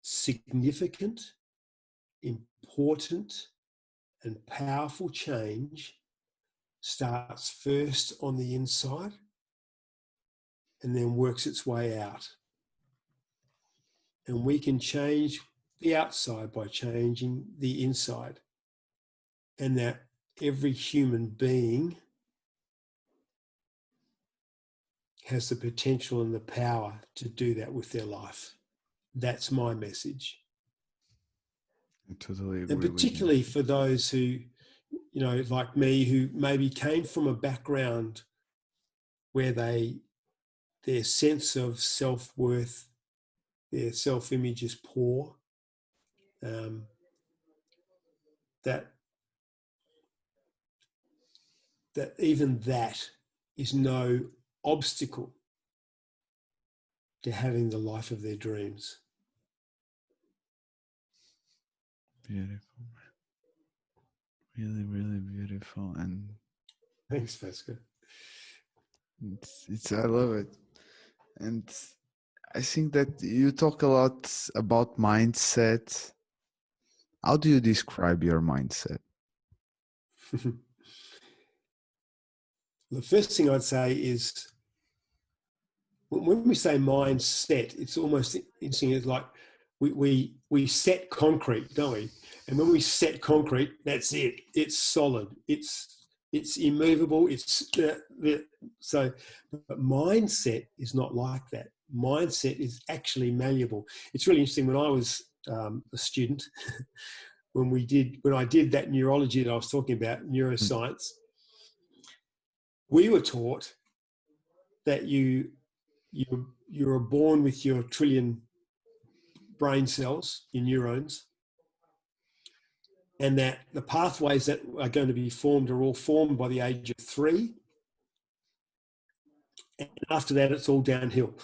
significant, important, and powerful change starts first on the inside and then works its way out. And we can change the outside by changing the inside. and that every human being has the potential and the power to do that with their life. That's my message. I totally And agree with you. particularly for those who, like me, who maybe came from a background where their sense of self-worth, their self-image is poor, that even that is no obstacle to having the life of their dreams. Beautiful. Really, really beautiful. And Thanks, Pascal. I love it. And I think that you talk a lot about mindset. How do you describe your mindset? The first thing I'd say is, when we say mindset, it's almost interesting. It's like we set concrete, don't we? And when we set concrete, that's it. It's solid. It's immovable. So, but mindset is not like that. Mindset is actually malleable. It's really interesting. When I was a student, when I did that neurology that I was talking about, neuroscience, we were taught that you are born with your trillion brain cells, your neurons, and that the pathways that are going to be formed are all formed by the age of 3. And after that, it's all downhill.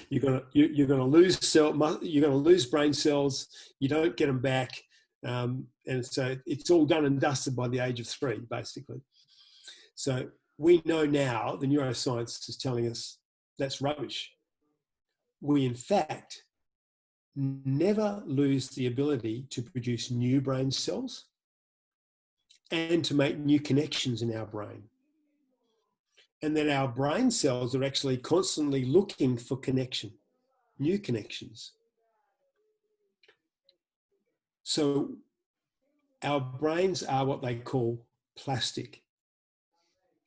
you're gonna lose brain cells. You don't get them back, and so it's all done and dusted by the age of 3, basically. So we know now, the neuroscience is telling us that's rubbish. We, in fact, never lose the ability to produce new brain cells and to make new connections in our brain. And that our brain cells are actually constantly looking for connection, new connections. So our brains are what they call plastic.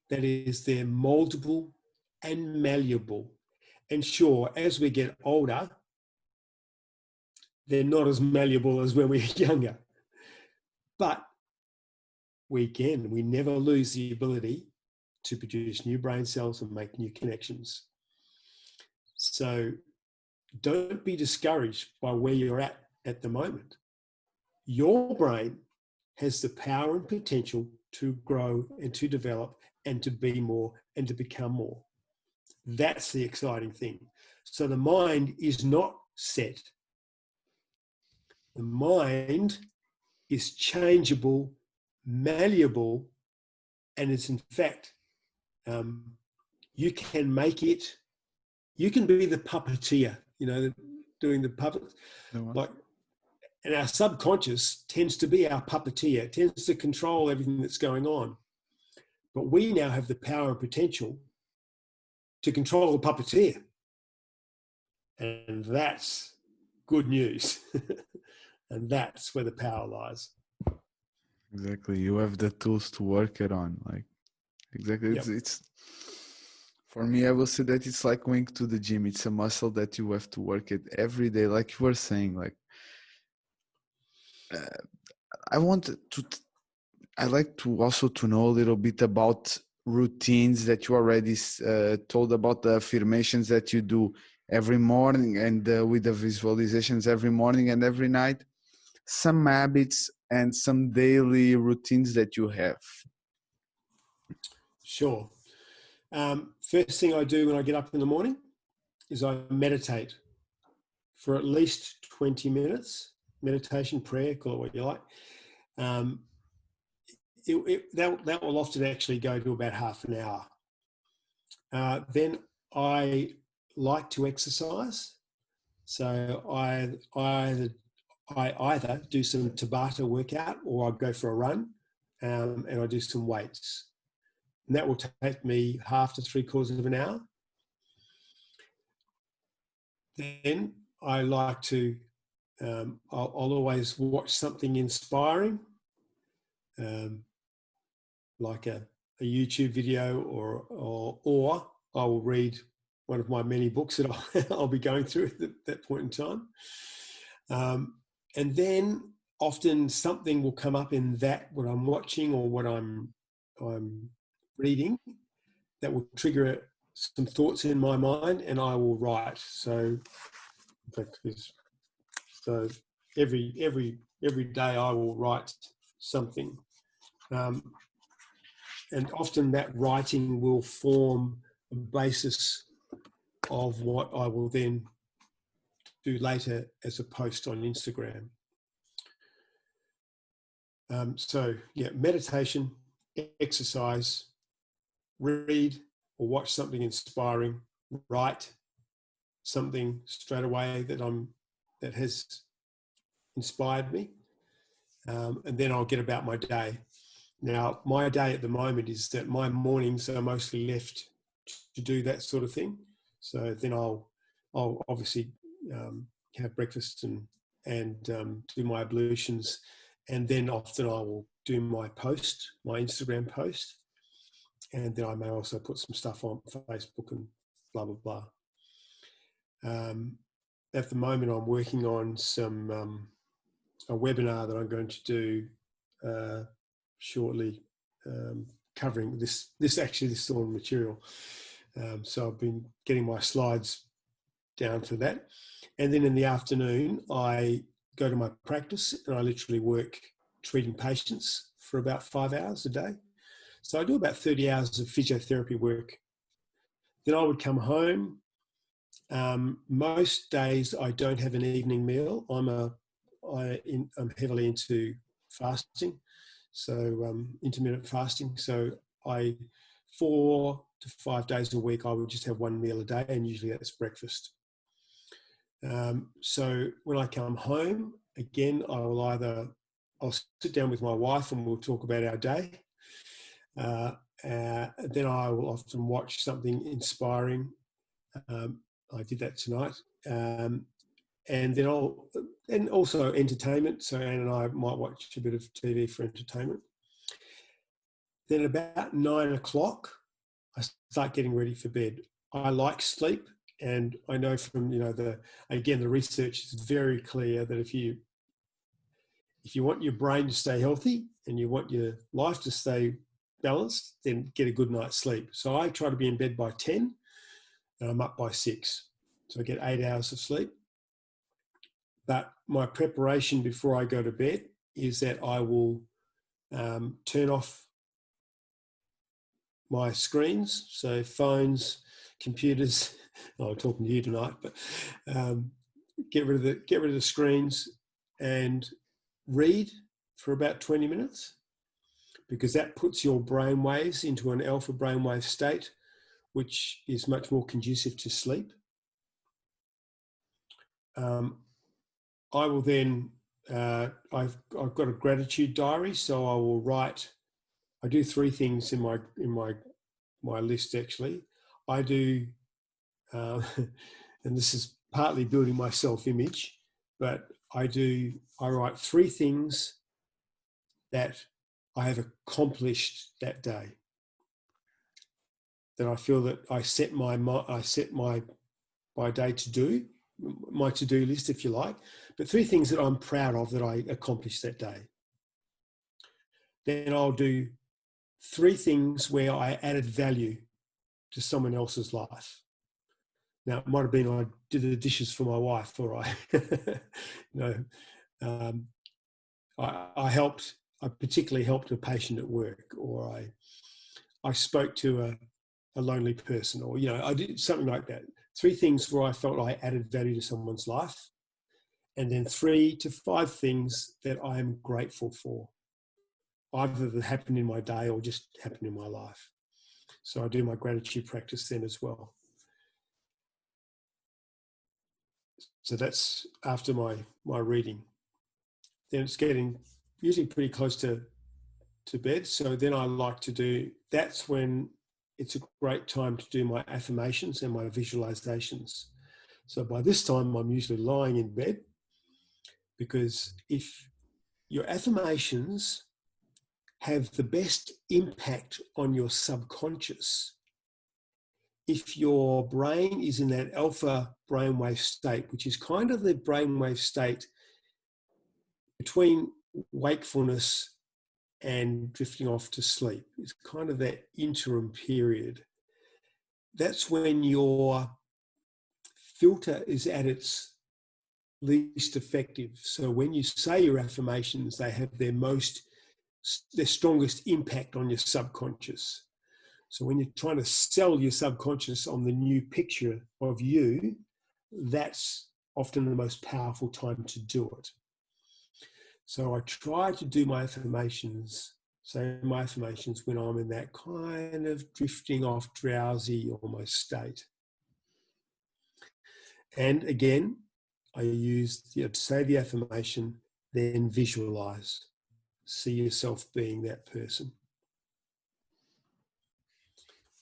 That is, they're moldable and malleable. And sure, as we get older, they're not as malleable as when we're younger. But we never lose the ability to produce new brain cells and make new connections. So don't be discouraged by where you're at the moment. Your brain has the power and potential to grow and to develop and to be more and to become more. That's the exciting thing. So the mind is not set. The mind is changeable, malleable, and it's in fact, you can make it, you can be the puppeteer, doing the puppet. Like, and our subconscious tends to be our puppeteer, it tends to control everything that's going on. But we now have the power and potential to control the puppeteer. And that's good news. And that's where the power lies. Exactly. You have the tools to work it on. Like, exactly. Yep. It's for me, I will say that it's like going to the gym. It's a muscle that you have to work it every day. Like you were saying, like, I want to, I like to also to know a little bit about routines that you already told about, the affirmations that you do every morning and with the visualizations every morning and every night, some habits and some daily routines that you have. Sure. First thing I do when I get up in the morning is I meditate for at least 20 minutes, meditation, prayer, call it what you like. That will often actually go to about half an hour. Then I like to exercise. So I either do some Tabata workout or I go for a run, and I do some weights. And that will take me half to 3/4 of an hour. Then I like to, I'll always watch something inspiring. like a YouTube video, or I will read one of my many books that I'll be going through at that point in time. And then often something will come up in that, what I'm watching or what I'm reading, that will trigger some thoughts in my mind, and I will write. So, in fact, so every day I will write something, and often that writing will form a basis of what I will then do later as a post on Instagram. So yeah, meditation, exercise, read or watch something inspiring, write something straight away that has inspired me, and then I'll get about my day. Now, my day at the moment is that my mornings are mostly left to do that sort of thing. So then I'll obviously have breakfast and do my ablutions, and then often I will do my Instagram post, and then I may also put some stuff on Facebook and blah blah blah. At the moment, I'm working on some a webinar that I'm going to do shortly, covering this sort of material. So I've been getting my slides down for that. And then in the afternoon, I go to my practice and I literally work treating patients for about 5 hours a day. So I do about 30 hours of physiotherapy work. Then I would come home. Most days I don't have an evening meal. I'm heavily into fasting, so intermittent fasting. So 4 to 5 days a week I would just have one meal a day, and usually that's breakfast. So when I come home, again, I'll sit down with my wife and we'll talk about our day. Then I will often watch something inspiring. I did that tonight. And then and also entertainment. So Anne and I might watch a bit of TV for entertainment. Then about 9 o'clock, I start getting ready for bed. I like sleep, and I know from the research is very clear that if you want your brain to stay healthy and you want your life to stay balanced, then get a good night's sleep. So I try to be in bed by 10, and I'm up by 6, so I get 8 hours of sleep. But my preparation before I go to bed is that I will turn off my screens, so phones, computers. I'm talking to you tonight, but get rid of the screens and read for about 20 minutes, because that puts your brain waves into an alpha brainwave state, which is much more conducive to sleep. I will then, I've got a gratitude diary, so I will write. I do 3 things in my list actually. I do, and this is partly building my self-image, but I write 3 things that I have accomplished that day, that I feel that I set my day to do, my to-do list, if you like, but 3 things that I'm proud of that I accomplished that day. Then I'll do 3 things where I added value to someone else's life. Now, it might have been I did the dishes for my wife, or I particularly helped a patient at work, or I spoke to a lonely person, or I did something like that. 3 things where I felt I added value to someone's life, and then 3 to 5 things that I am grateful for, either that happened in my day or just happened in my life. So I do my gratitude practice then as well. So that's after my reading. Then it's getting usually pretty close to bed. So then I like to do, that's when it's a great time to do my affirmations and my visualizations. So by this time, I'm usually lying in bed, because if your affirmations have the best impact on your subconscious if your brain is in that alpha brainwave state, which is kind of the brainwave state between wakefulness and drifting off to sleep. It's kind of that interim period. That's when your filter is at its least effective. So when you say your affirmations, they have their strongest impact on your subconscious. So when you're trying to sell your subconscious on the new picture of you, that's often the most powerful time to do it. So I try to do my affirmations, say my affirmations when I'm in that kind of drifting off, drowsy almost state. And again, I use say the affirmation, then visualize. See yourself being that person.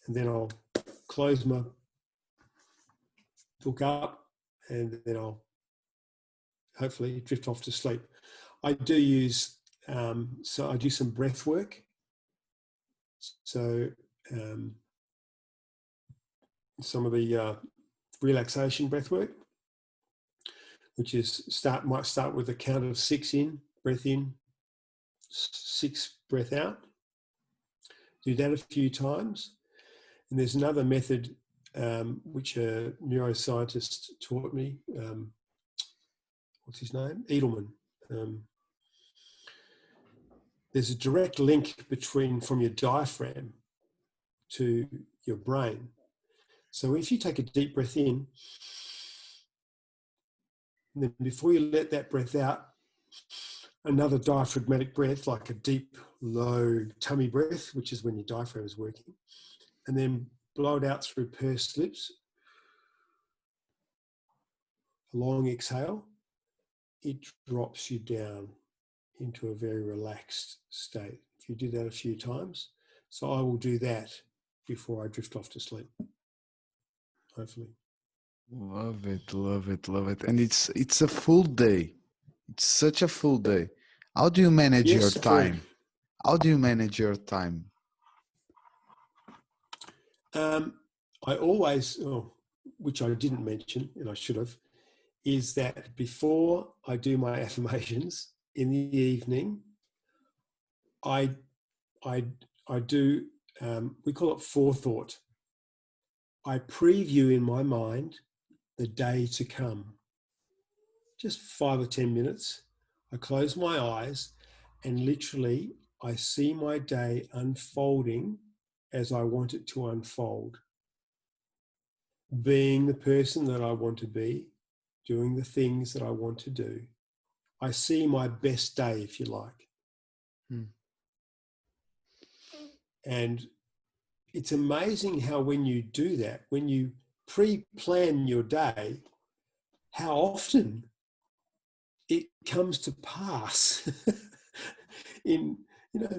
And then I'll close my book up and then I'll hopefully drift off to sleep. I do use, so I do some breath work. So some of the relaxation breath work, which is might start with a count of 6 breath in, 6 breath out. Do that a few times. And there's another method which a neuroscientist taught me. What's his name? Edelman. There's a direct link from your diaphragm to your brain. So if you take a deep breath in, and then before you let that breath out, another diaphragmatic breath, like a deep, low tummy breath, which is when your diaphragm is working, and then blow it out through pursed lips. A long exhale, it drops you down into a very relaxed state. If you do that a few times, so I will do that before I drift off to sleep, hopefully. Love it, love it, love it. And it's a full day. It's such a full day. How do you manage your time? True. How do you manage your time? I always, which I didn't mention, and I should have, is that before I do my affirmations in the evening, I do, we call it forethought. I preview in my mind the day to come. Just 5 or 10 minutes. I close my eyes and literally I see my day unfolding as I want it to unfold. Being the person that I want to be, doing the things that I want to do. I see my best day, if you like. And it's amazing how when you do that, when you pre-plan your day, how often it comes to pass in,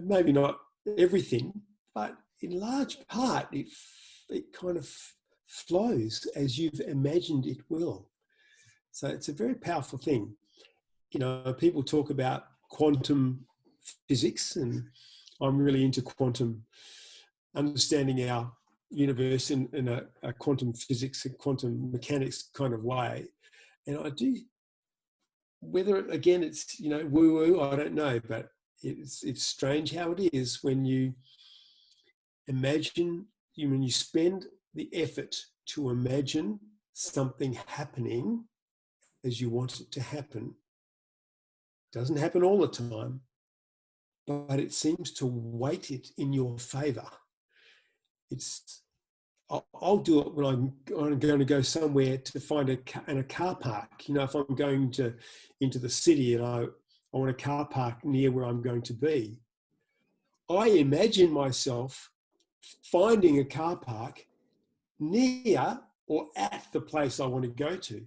maybe not everything, but in large part, it kind of flows as you've imagined it will. So it's a very powerful thing. People talk about quantum physics, and I'm really into quantum, understanding our universe in a quantum physics and quantum mechanics kind of way. And I do, whether, again, it's, woo-woo, I don't know, but it's strange how it is when you imagine, when you spend the effort to imagine something happening as you want it to happen. It doesn't happen all the time, but it seems to weight it in your favor. I'll do it when I'm going to go somewhere to find a car park. If I'm going into the city and I want a car park near where I'm going to be, I imagine myself finding a car park near or at the place I want to go to.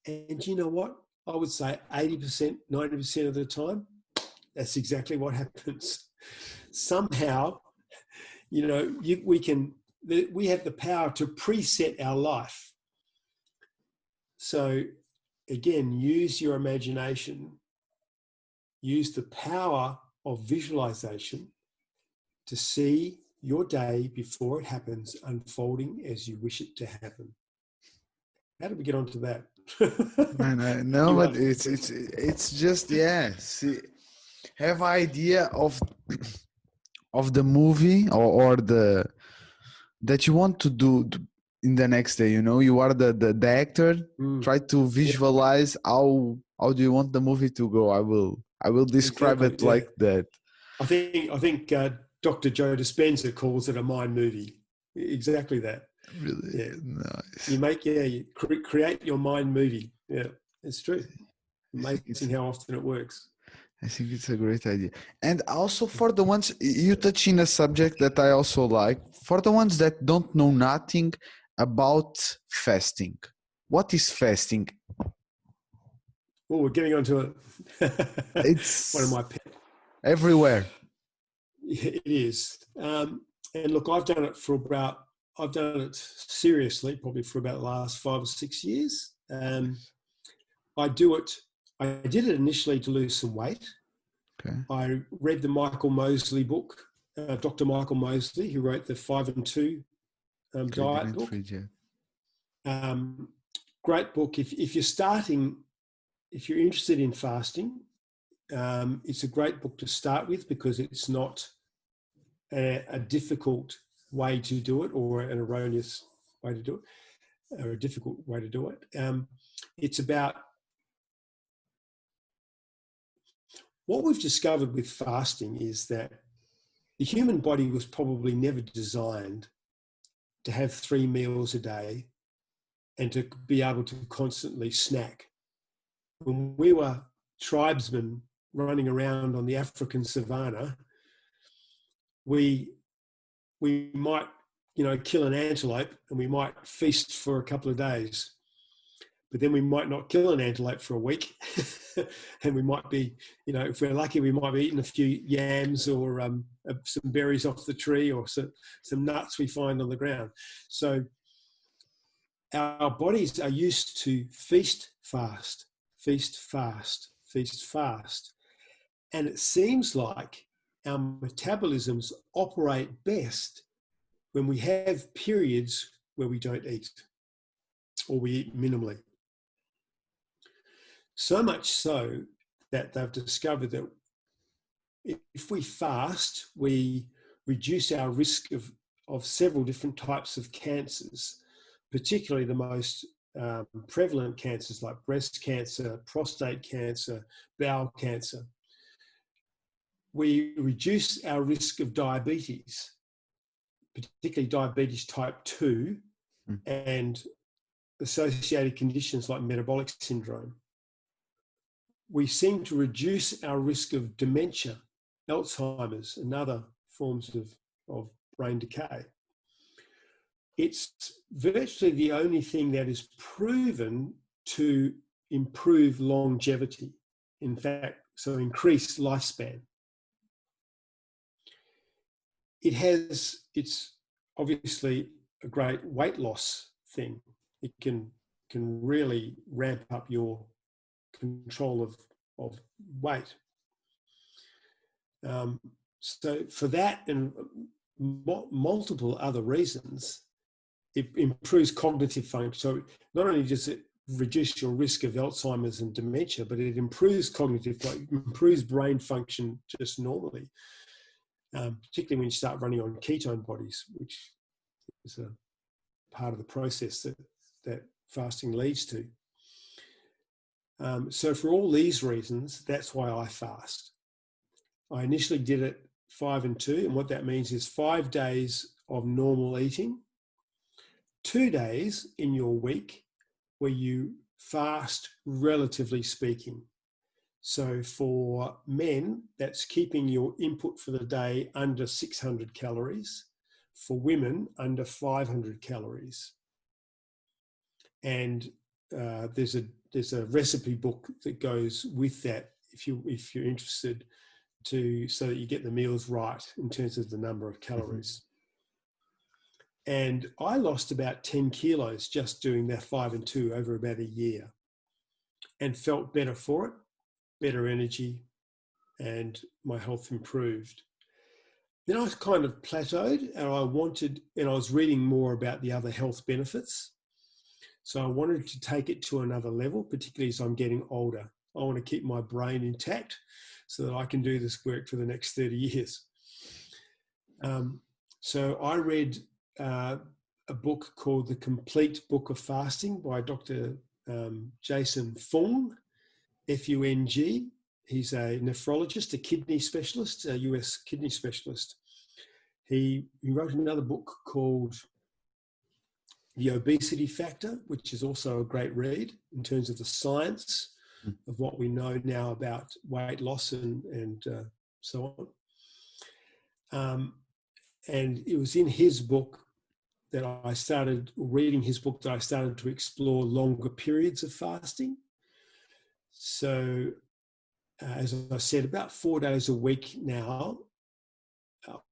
And you know what? I would say 80%, 90% of the time, that's exactly what happens. Somehow, we have the power to preset our life. So again, use your imagination, use the power of visualization to see your day before it happens unfolding as you wish it to happen. How did we get onto that? No, You but asked the question. it's just, yeah. See, have idea of the movie, or the that you want to do in the next day. You know, you are the actor. Try to Yeah, visualize how do you want the movie to go. I will describe exactly. it Yeah, like that. I think Dr. Joe Dispenza calls it a mind movie. Exactly that. Really Yeah, nice. you create your mind movie. Yeah, it's true. I think it's Amazing how often it works. I think it's a great idea. And also for the ones you touch in a subject that I also like, for the ones that don't know nothing about fasting. What is fasting? Oh, we're getting onto it. One of It's my pet. everywhere. It is. And look, I've done it seriously, probably for about the last 5 or 6 years. I do it. I did it initially to lose some weight. Okay. I read the Michael Mosley book, Dr. Michael Mosley, who wrote the 5 and 2 Okay, diet didn't book. read yet. Um, Great book. If you're starting, if you're interested in fasting, it's a great book to start with because it's not a difficult way to do it or an erroneous way to do it or a difficult way to do it. It's about what we've discovered with fasting is that the human body was probably never designed to have 3 meals a day and to be able to constantly snack. When we were tribesmen running around on the African savannah, we might, kill an antelope and we might feast for a couple of days, but then we might not kill an antelope for a week. And we might be, if we're lucky, we might be eating a few yams or some berries off the tree or some nuts we find on the ground. So our bodies are used to feast, fast, feast, fast, feast, fast. And it seems like our metabolisms operate best when we have periods where we don't eat or we eat minimally. So much so that they've discovered that if we fast, we reduce our risk of several different types of cancers, particularly the most prevalent cancers like breast cancer, prostate cancer, bowel cancer. We reduce our risk of diabetes, particularly diabetes type 2 and associated conditions like metabolic syndrome. We seem to reduce our risk of dementia, Alzheimer's, and other forms of brain decay. It's virtually the only thing that is proven to improve longevity. In fact, so increase lifespan. It's obviously a great weight loss thing. It can really ramp up your control of weight. So for that and multiple other reasons, it improves cognitive function. So not only does it reduce your risk of Alzheimer's and dementia, but it improves cognitive, improves brain function just normally, particularly when you start running on ketone bodies, which is a part of the process that fasting leads to. So for all these reasons, that's why I fast. I initially did it 5 and 2, and what that means is 5 days of normal eating, 2 days in your week where you fast, relatively speaking. So for men, that's keeping your input for the day under 600 calories. For women, under 500 calories. And there's a recipe book that goes with that if you're interested, so that you get the meals right in terms of the number of calories. And I lost about 10 kilos just doing that 5 and 2 over about a year, and felt better for it, better energy, and my health improved. Then I kind of plateaued, and I was reading more about the other health benefits. So I wanted to take it to another level, particularly as I'm getting older. I want to keep my brain intact so that I can do this work for the next 30 years. So I read a book called The Complete Book of Fasting by Dr. Jason Fung, F-U-N-G. He's a nephrologist, a kidney specialist, a US kidney specialist. He wrote another book called The Obesity Factor, which is also a great read in terms of the science of what we know now about weight loss and so on. And it was in his book that I started reading his book that I started to explore longer periods of fasting. So as I said, about 4 days a week now,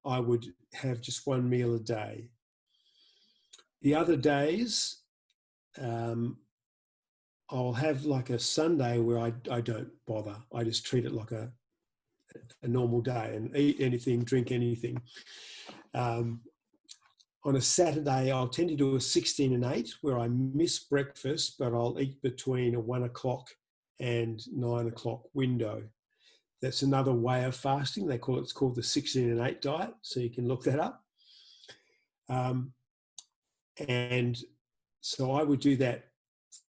I would have just one meal a day. The other days, I'll have like a Sunday where I don't bother. I just treat it like a normal day and eat anything, drink anything. On a Saturday, I'll tend to do a 16 and 8 where I miss breakfast, but I'll eat between a 1 o'clock and 9 o'clock window. That's another way of fasting. It's called the 16 and 8 diet. So you can look that up. And so I would do that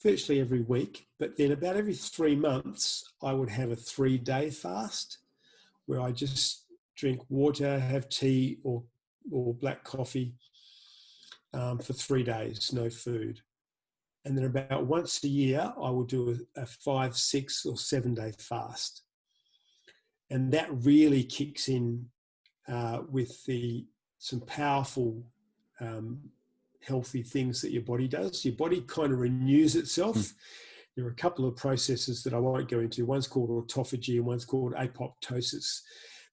virtually every week, but then about every 3 months, I would have a 3-day fast where I just drink water, have tea or black coffee for 3 days, no food. And then about once a year, I would do a 5, 6 or 7-day fast. And that really kicks in with some powerful healthy things that your body does. Your body kind of renews itself. There are a couple of processes that I won't go into. One's called autophagy and one's called apoptosis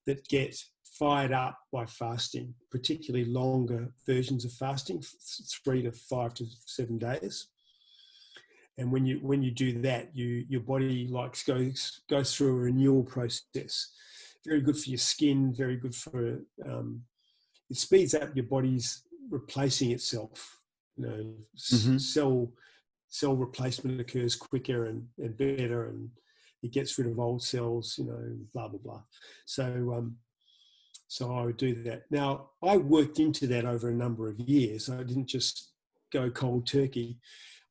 that get fired up by fasting, particularly longer versions of fasting, 3 to 5 to 7 days. And when you do that, your body goes through a renewal process. Very good for your skin. Very good for it speeds up your body's replacing itself. Cell replacement occurs quicker and better, and it gets rid of old cells. Blah blah blah. So I would do that. Now I worked into that over a number of years. I didn't just go cold turkey.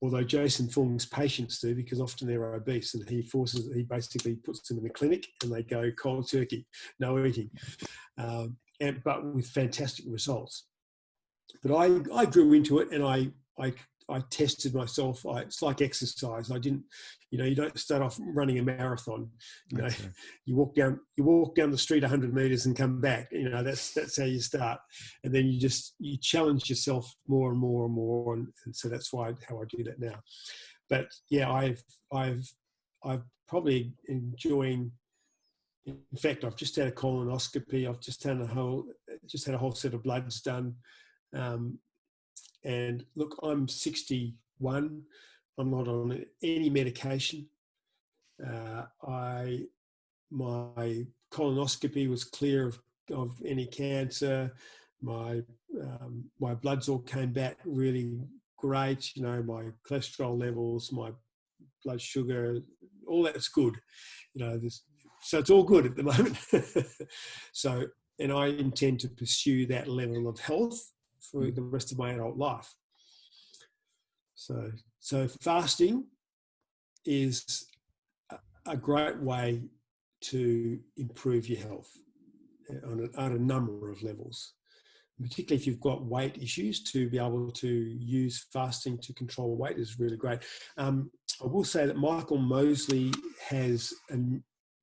Although Jason Fung's patients do, because often they're obese, and he basically puts them in the clinic and they go cold turkey, no eating, but with fantastic results. But I grew into it, and I tested myself. It's like exercise. I didn't, you don't start off running a marathon. You walk down the street 100 meters and come back. That's how you start, and then you challenge yourself more and more and more, and so that's how I do that now. But yeah, I've probably enjoying. In fact, I've just had a colonoscopy. I've just had a whole set of bloods done. And look, I'm 61. I'm not on any medication. My colonoscopy was clear of any cancer. My bloods all came back really great. My cholesterol levels, my blood sugar, all that's good. So it's all good at the moment. And I intend to pursue that level of health for the rest of my adult life. So fasting is a great way to improve your health on a number of levels, particularly if you've got weight issues. To be able to use fasting to control weight is really great. I will say that Michael Mosley has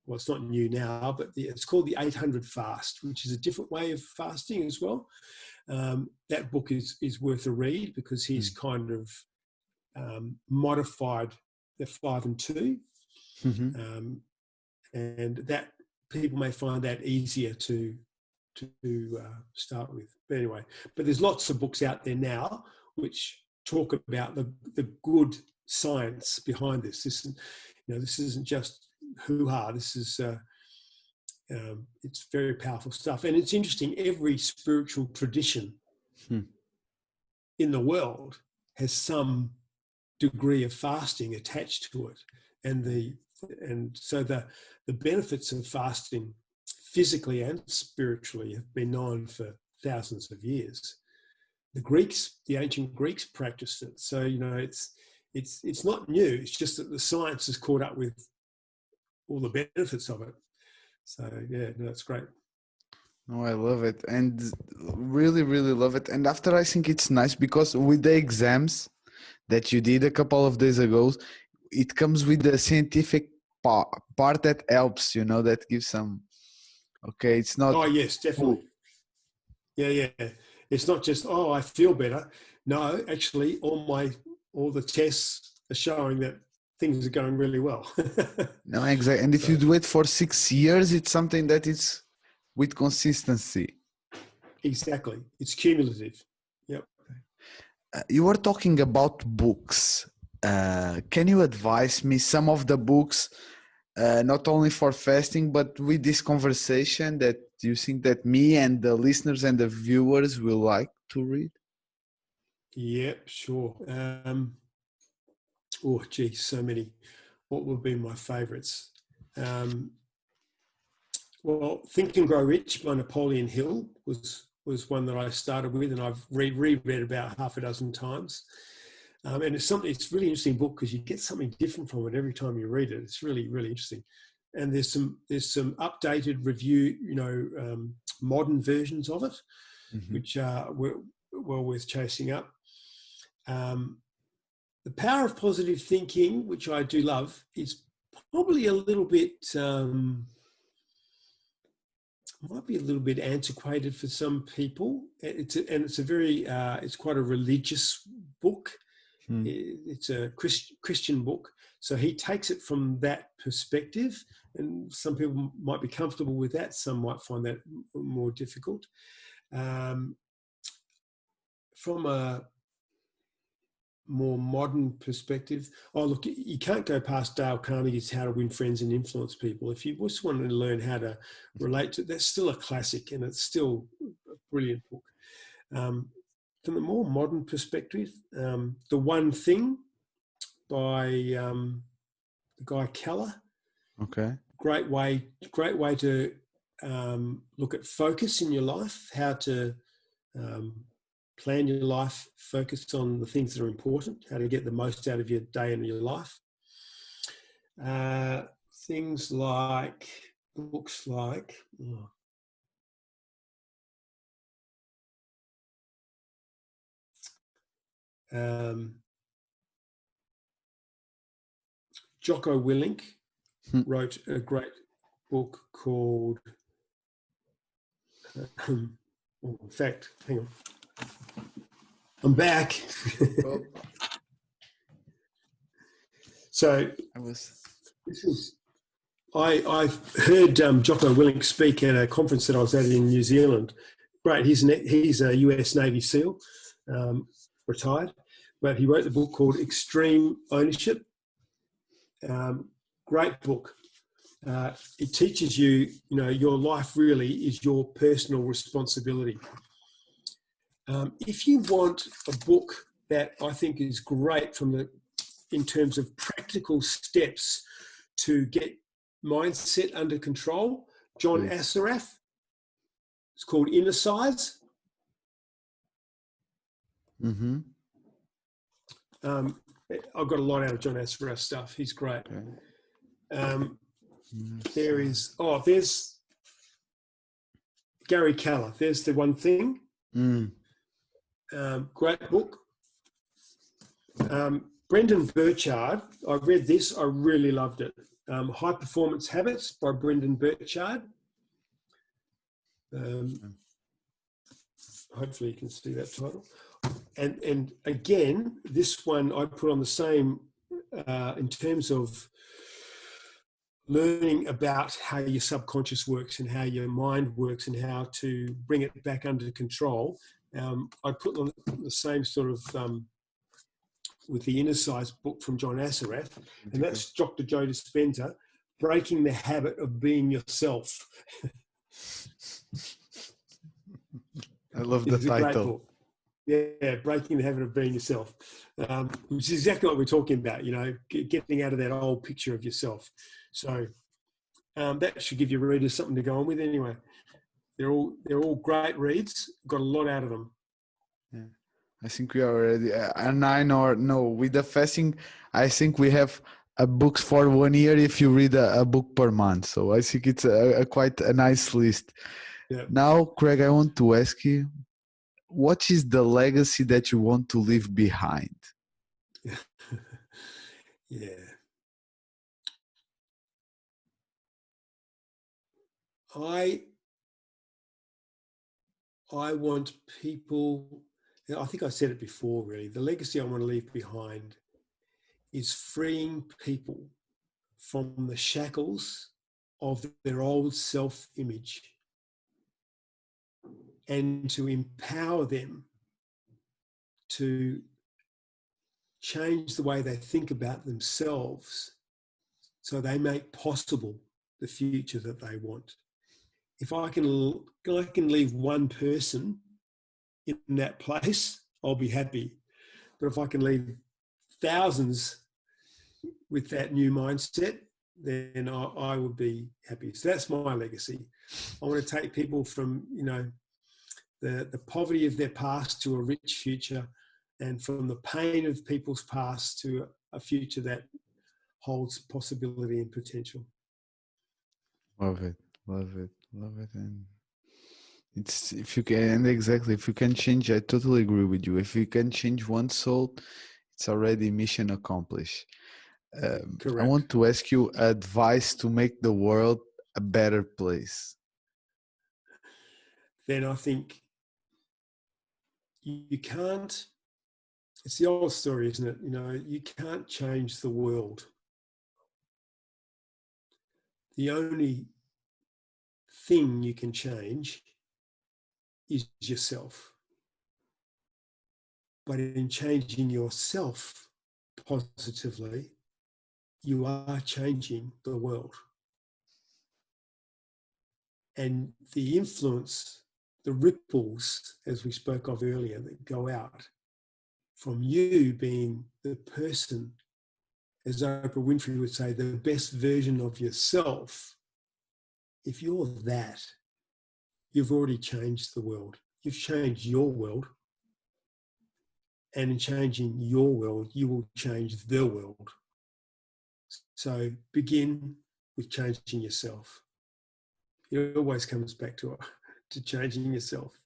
well, it's not new now, but it's called the 800 Fast, which is a different way of fasting as well. That book is worth a read because he's kind of modified the 5 and 2, and that people may find that easier to start with. But anyway, there's lots of books out there now which talk about the good science behind this. This isn't just hoo-ha. This is It's very powerful stuff. And it's interesting, every spiritual tradition in the world has some degree of fasting attached to it. And so the benefits of fasting physically and spiritually have been known for thousands of years. The ancient Greeks practiced it. So, it's not new. It's just that the science has caught up with all the benefits of it. So yeah, no, it's great. Oh, I love it, and really, really love it. And after, I think it's nice because with the exams that you did a couple of days ago, it comes with the scientific part that helps, that gives some. Okay, it's not. Oh yes, definitely. Yeah. It's not just, oh, I feel better. No, actually, all the tests are showing that things are going really well. No, exactly. And if you do it for 6 years, it's something that is with consistency. Exactly. It's cumulative. Yep. You were talking about books. Can you advise me some of the books, not only for fasting, but with this conversation, that you think that me and the listeners and the viewers will like to read? Yep, sure. Oh, geez, so many. What would be my favourites? Well, Think and Grow Rich by Napoleon Hill was one that I started with, and I've reread about half a dozen times. And it's a really interesting book because you get something different from it every time you read it. It's really, really interesting. And there's some updated review, modern versions of it, which are well worth chasing up. The Power of Positive Thinking, which I do love, is probably a little bit, might be a little bit antiquated for some people. It's quite a religious book. It's a Christian book. So he takes it from that perspective, and some people might be comfortable with that. Some might find that more difficult. From a more modern perspective, look, you can't go past Dale Carnegie's How to Win Friends and Influence People. If you just want to learn how to relate to, that's still a classic, and it's still a brilliant book. From the more modern perspective, The One Thing by the guy Keller. Okay. Great way to look at focus in your life, how to plan your life, focus on the things that are important, how to get the most out of your day and your life. Things like, books like, Jocko Willink wrote a great book called, in fact, hang on. I'm back. So I've heard Jocko Willink speak at a conference that I was at in New Zealand. Great, he's a US Navy SEAL, retired, but he wrote the book called Extreme Ownership. Great book. It teaches you, your life really is your personal responsibility. If you want a book that I think is great in terms of practical steps to get mindset under control, John Assaraf. It's called Inner Size. I've got a lot out of John Assaraf stuff. He's great. There's Gary Keller. There's The One Thing. Great book. Brendan Burchard. I read this. I really loved it. High Performance Habits by Brendan Burchard. Hopefully you can see that title. And again, this one I put on the same in terms of learning about how your subconscious works and how your mind works and how to bring it back under control. I put on the same sort of with the Inner Size book from John Assaraf, and that's Dr. Joe Dispenza. breaking the habit of being yourself. I love the It's a great title. book. Yeah, breaking the habit of being yourself, which is exactly what we're talking about. You know, getting out of that old picture of yourself. So that should give your readers something to go on with. Anyway, they're all great reads. Got a lot out of them. Yeah. I think we are already, and I know, no, with the fasting, I think we have books for 1 year if you read a book per month. So I think it's a quite a nice list. Yeah. Now, Craig, I want to ask you, what is the legacy that you want to leave behind? Yeah. I want people, I think I said it before really, the legacy I want to leave behind is freeing people from the shackles of their old self-image and to empower them to change the way they think about themselves so they make possible the future that they want. If I can leave one person in that place, I'll be happy. But if I can leave thousands with that new mindset, then I would be happy. So that's my legacy. I want to take people from, you know, the poverty of their past to a rich future, and from the pain of people's past to a future that holds possibility and potential. Love it, love it, love it. And it's, if you can, and exactly, if you can change, I totally agree with you. If you can change one soul, it's already mission accomplished. I Correct. want to ask you advice to make the world a better place. Then I think you can't, it's the old story, isn't it? You know, you can't change the world. The only thing you can change is yourself. But in changing yourself positively, you are changing the world. And the influence, the ripples, as we spoke of earlier, that go out from you being the person, as Oprah Winfrey would say, the best version of yourself. If you're that, you've already changed the world. You've changed your world. And in changing your world, you will change the world. So begin with changing yourself. It always comes back to changing yourself.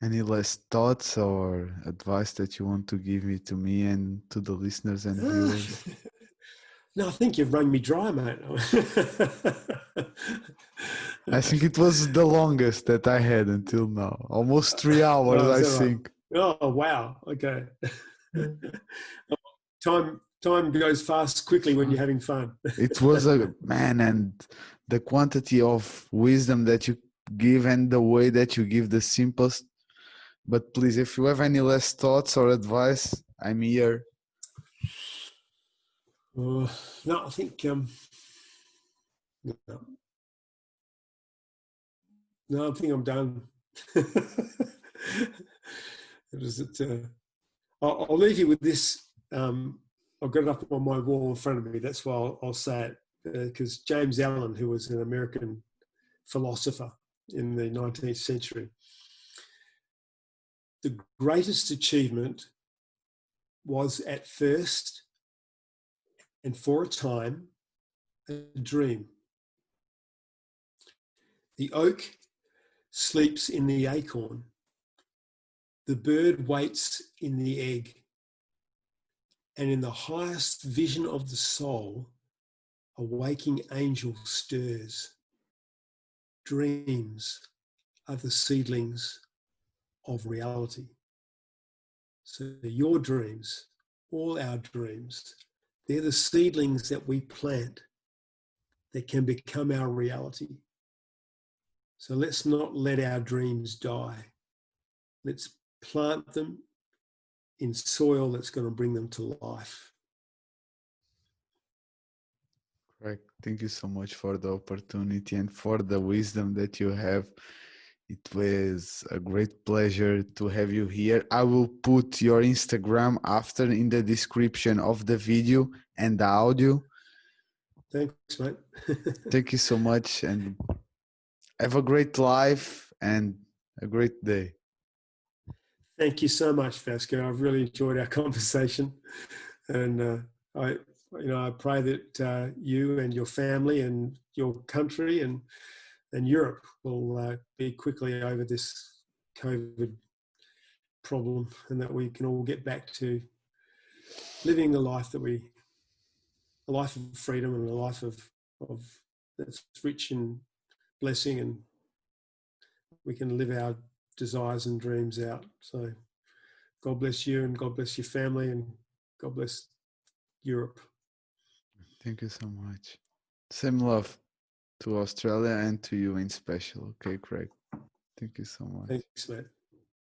Any last thoughts or advice that you want to give me to me and to the listeners and viewers? No, I think you've wrung me dry, mate. I think it was the longest that I had until now. Almost 3 hours, Oh, is I that right? think. Oh, wow. Okay. Time goes fast quickly when you're having fun. It was a man, and the quantity of wisdom that you give and the way that you give the simplest. But please, if you have any last thoughts or advice, I'm here. No, I think no, I think I'm done. I'll leave you with this. I've got it up on my wall in front of me. That's why I'll say it, because James Allen, who was an American philosopher in the 19th century, the greatest achievement was at first and for a time a dream. The oak sleeps in the acorn. The bird waits in the egg. And in the highest vision of the soul, a waking angel stirs. Dreams are the seedlings of reality. So your dreams, all our dreams, they're the seedlings that we plant that can become our reality. So let's not let our dreams die. Let's plant them in soil that's going to bring them to life. Thank you so much for the opportunity and for the wisdom that you have. It was a great pleasure to have you here. I will put your Instagram after in the description of the video and the audio. Thanks, mate. Thank you so much and have a great life and a great day. Thank you so much, Vasco. I've really enjoyed our conversation, and I pray that you and your family and your country and Europe will be quickly over this COVID problem, and that we can all get back to living a life a life of freedom and a life of that's rich in blessing, and we can live our desires and dreams out. So God bless you, and God bless your family, and God bless Europe. Thank you so much. Same love to Australia and to you in special. Okay, Craig. Thank you so much. Thanks, mate.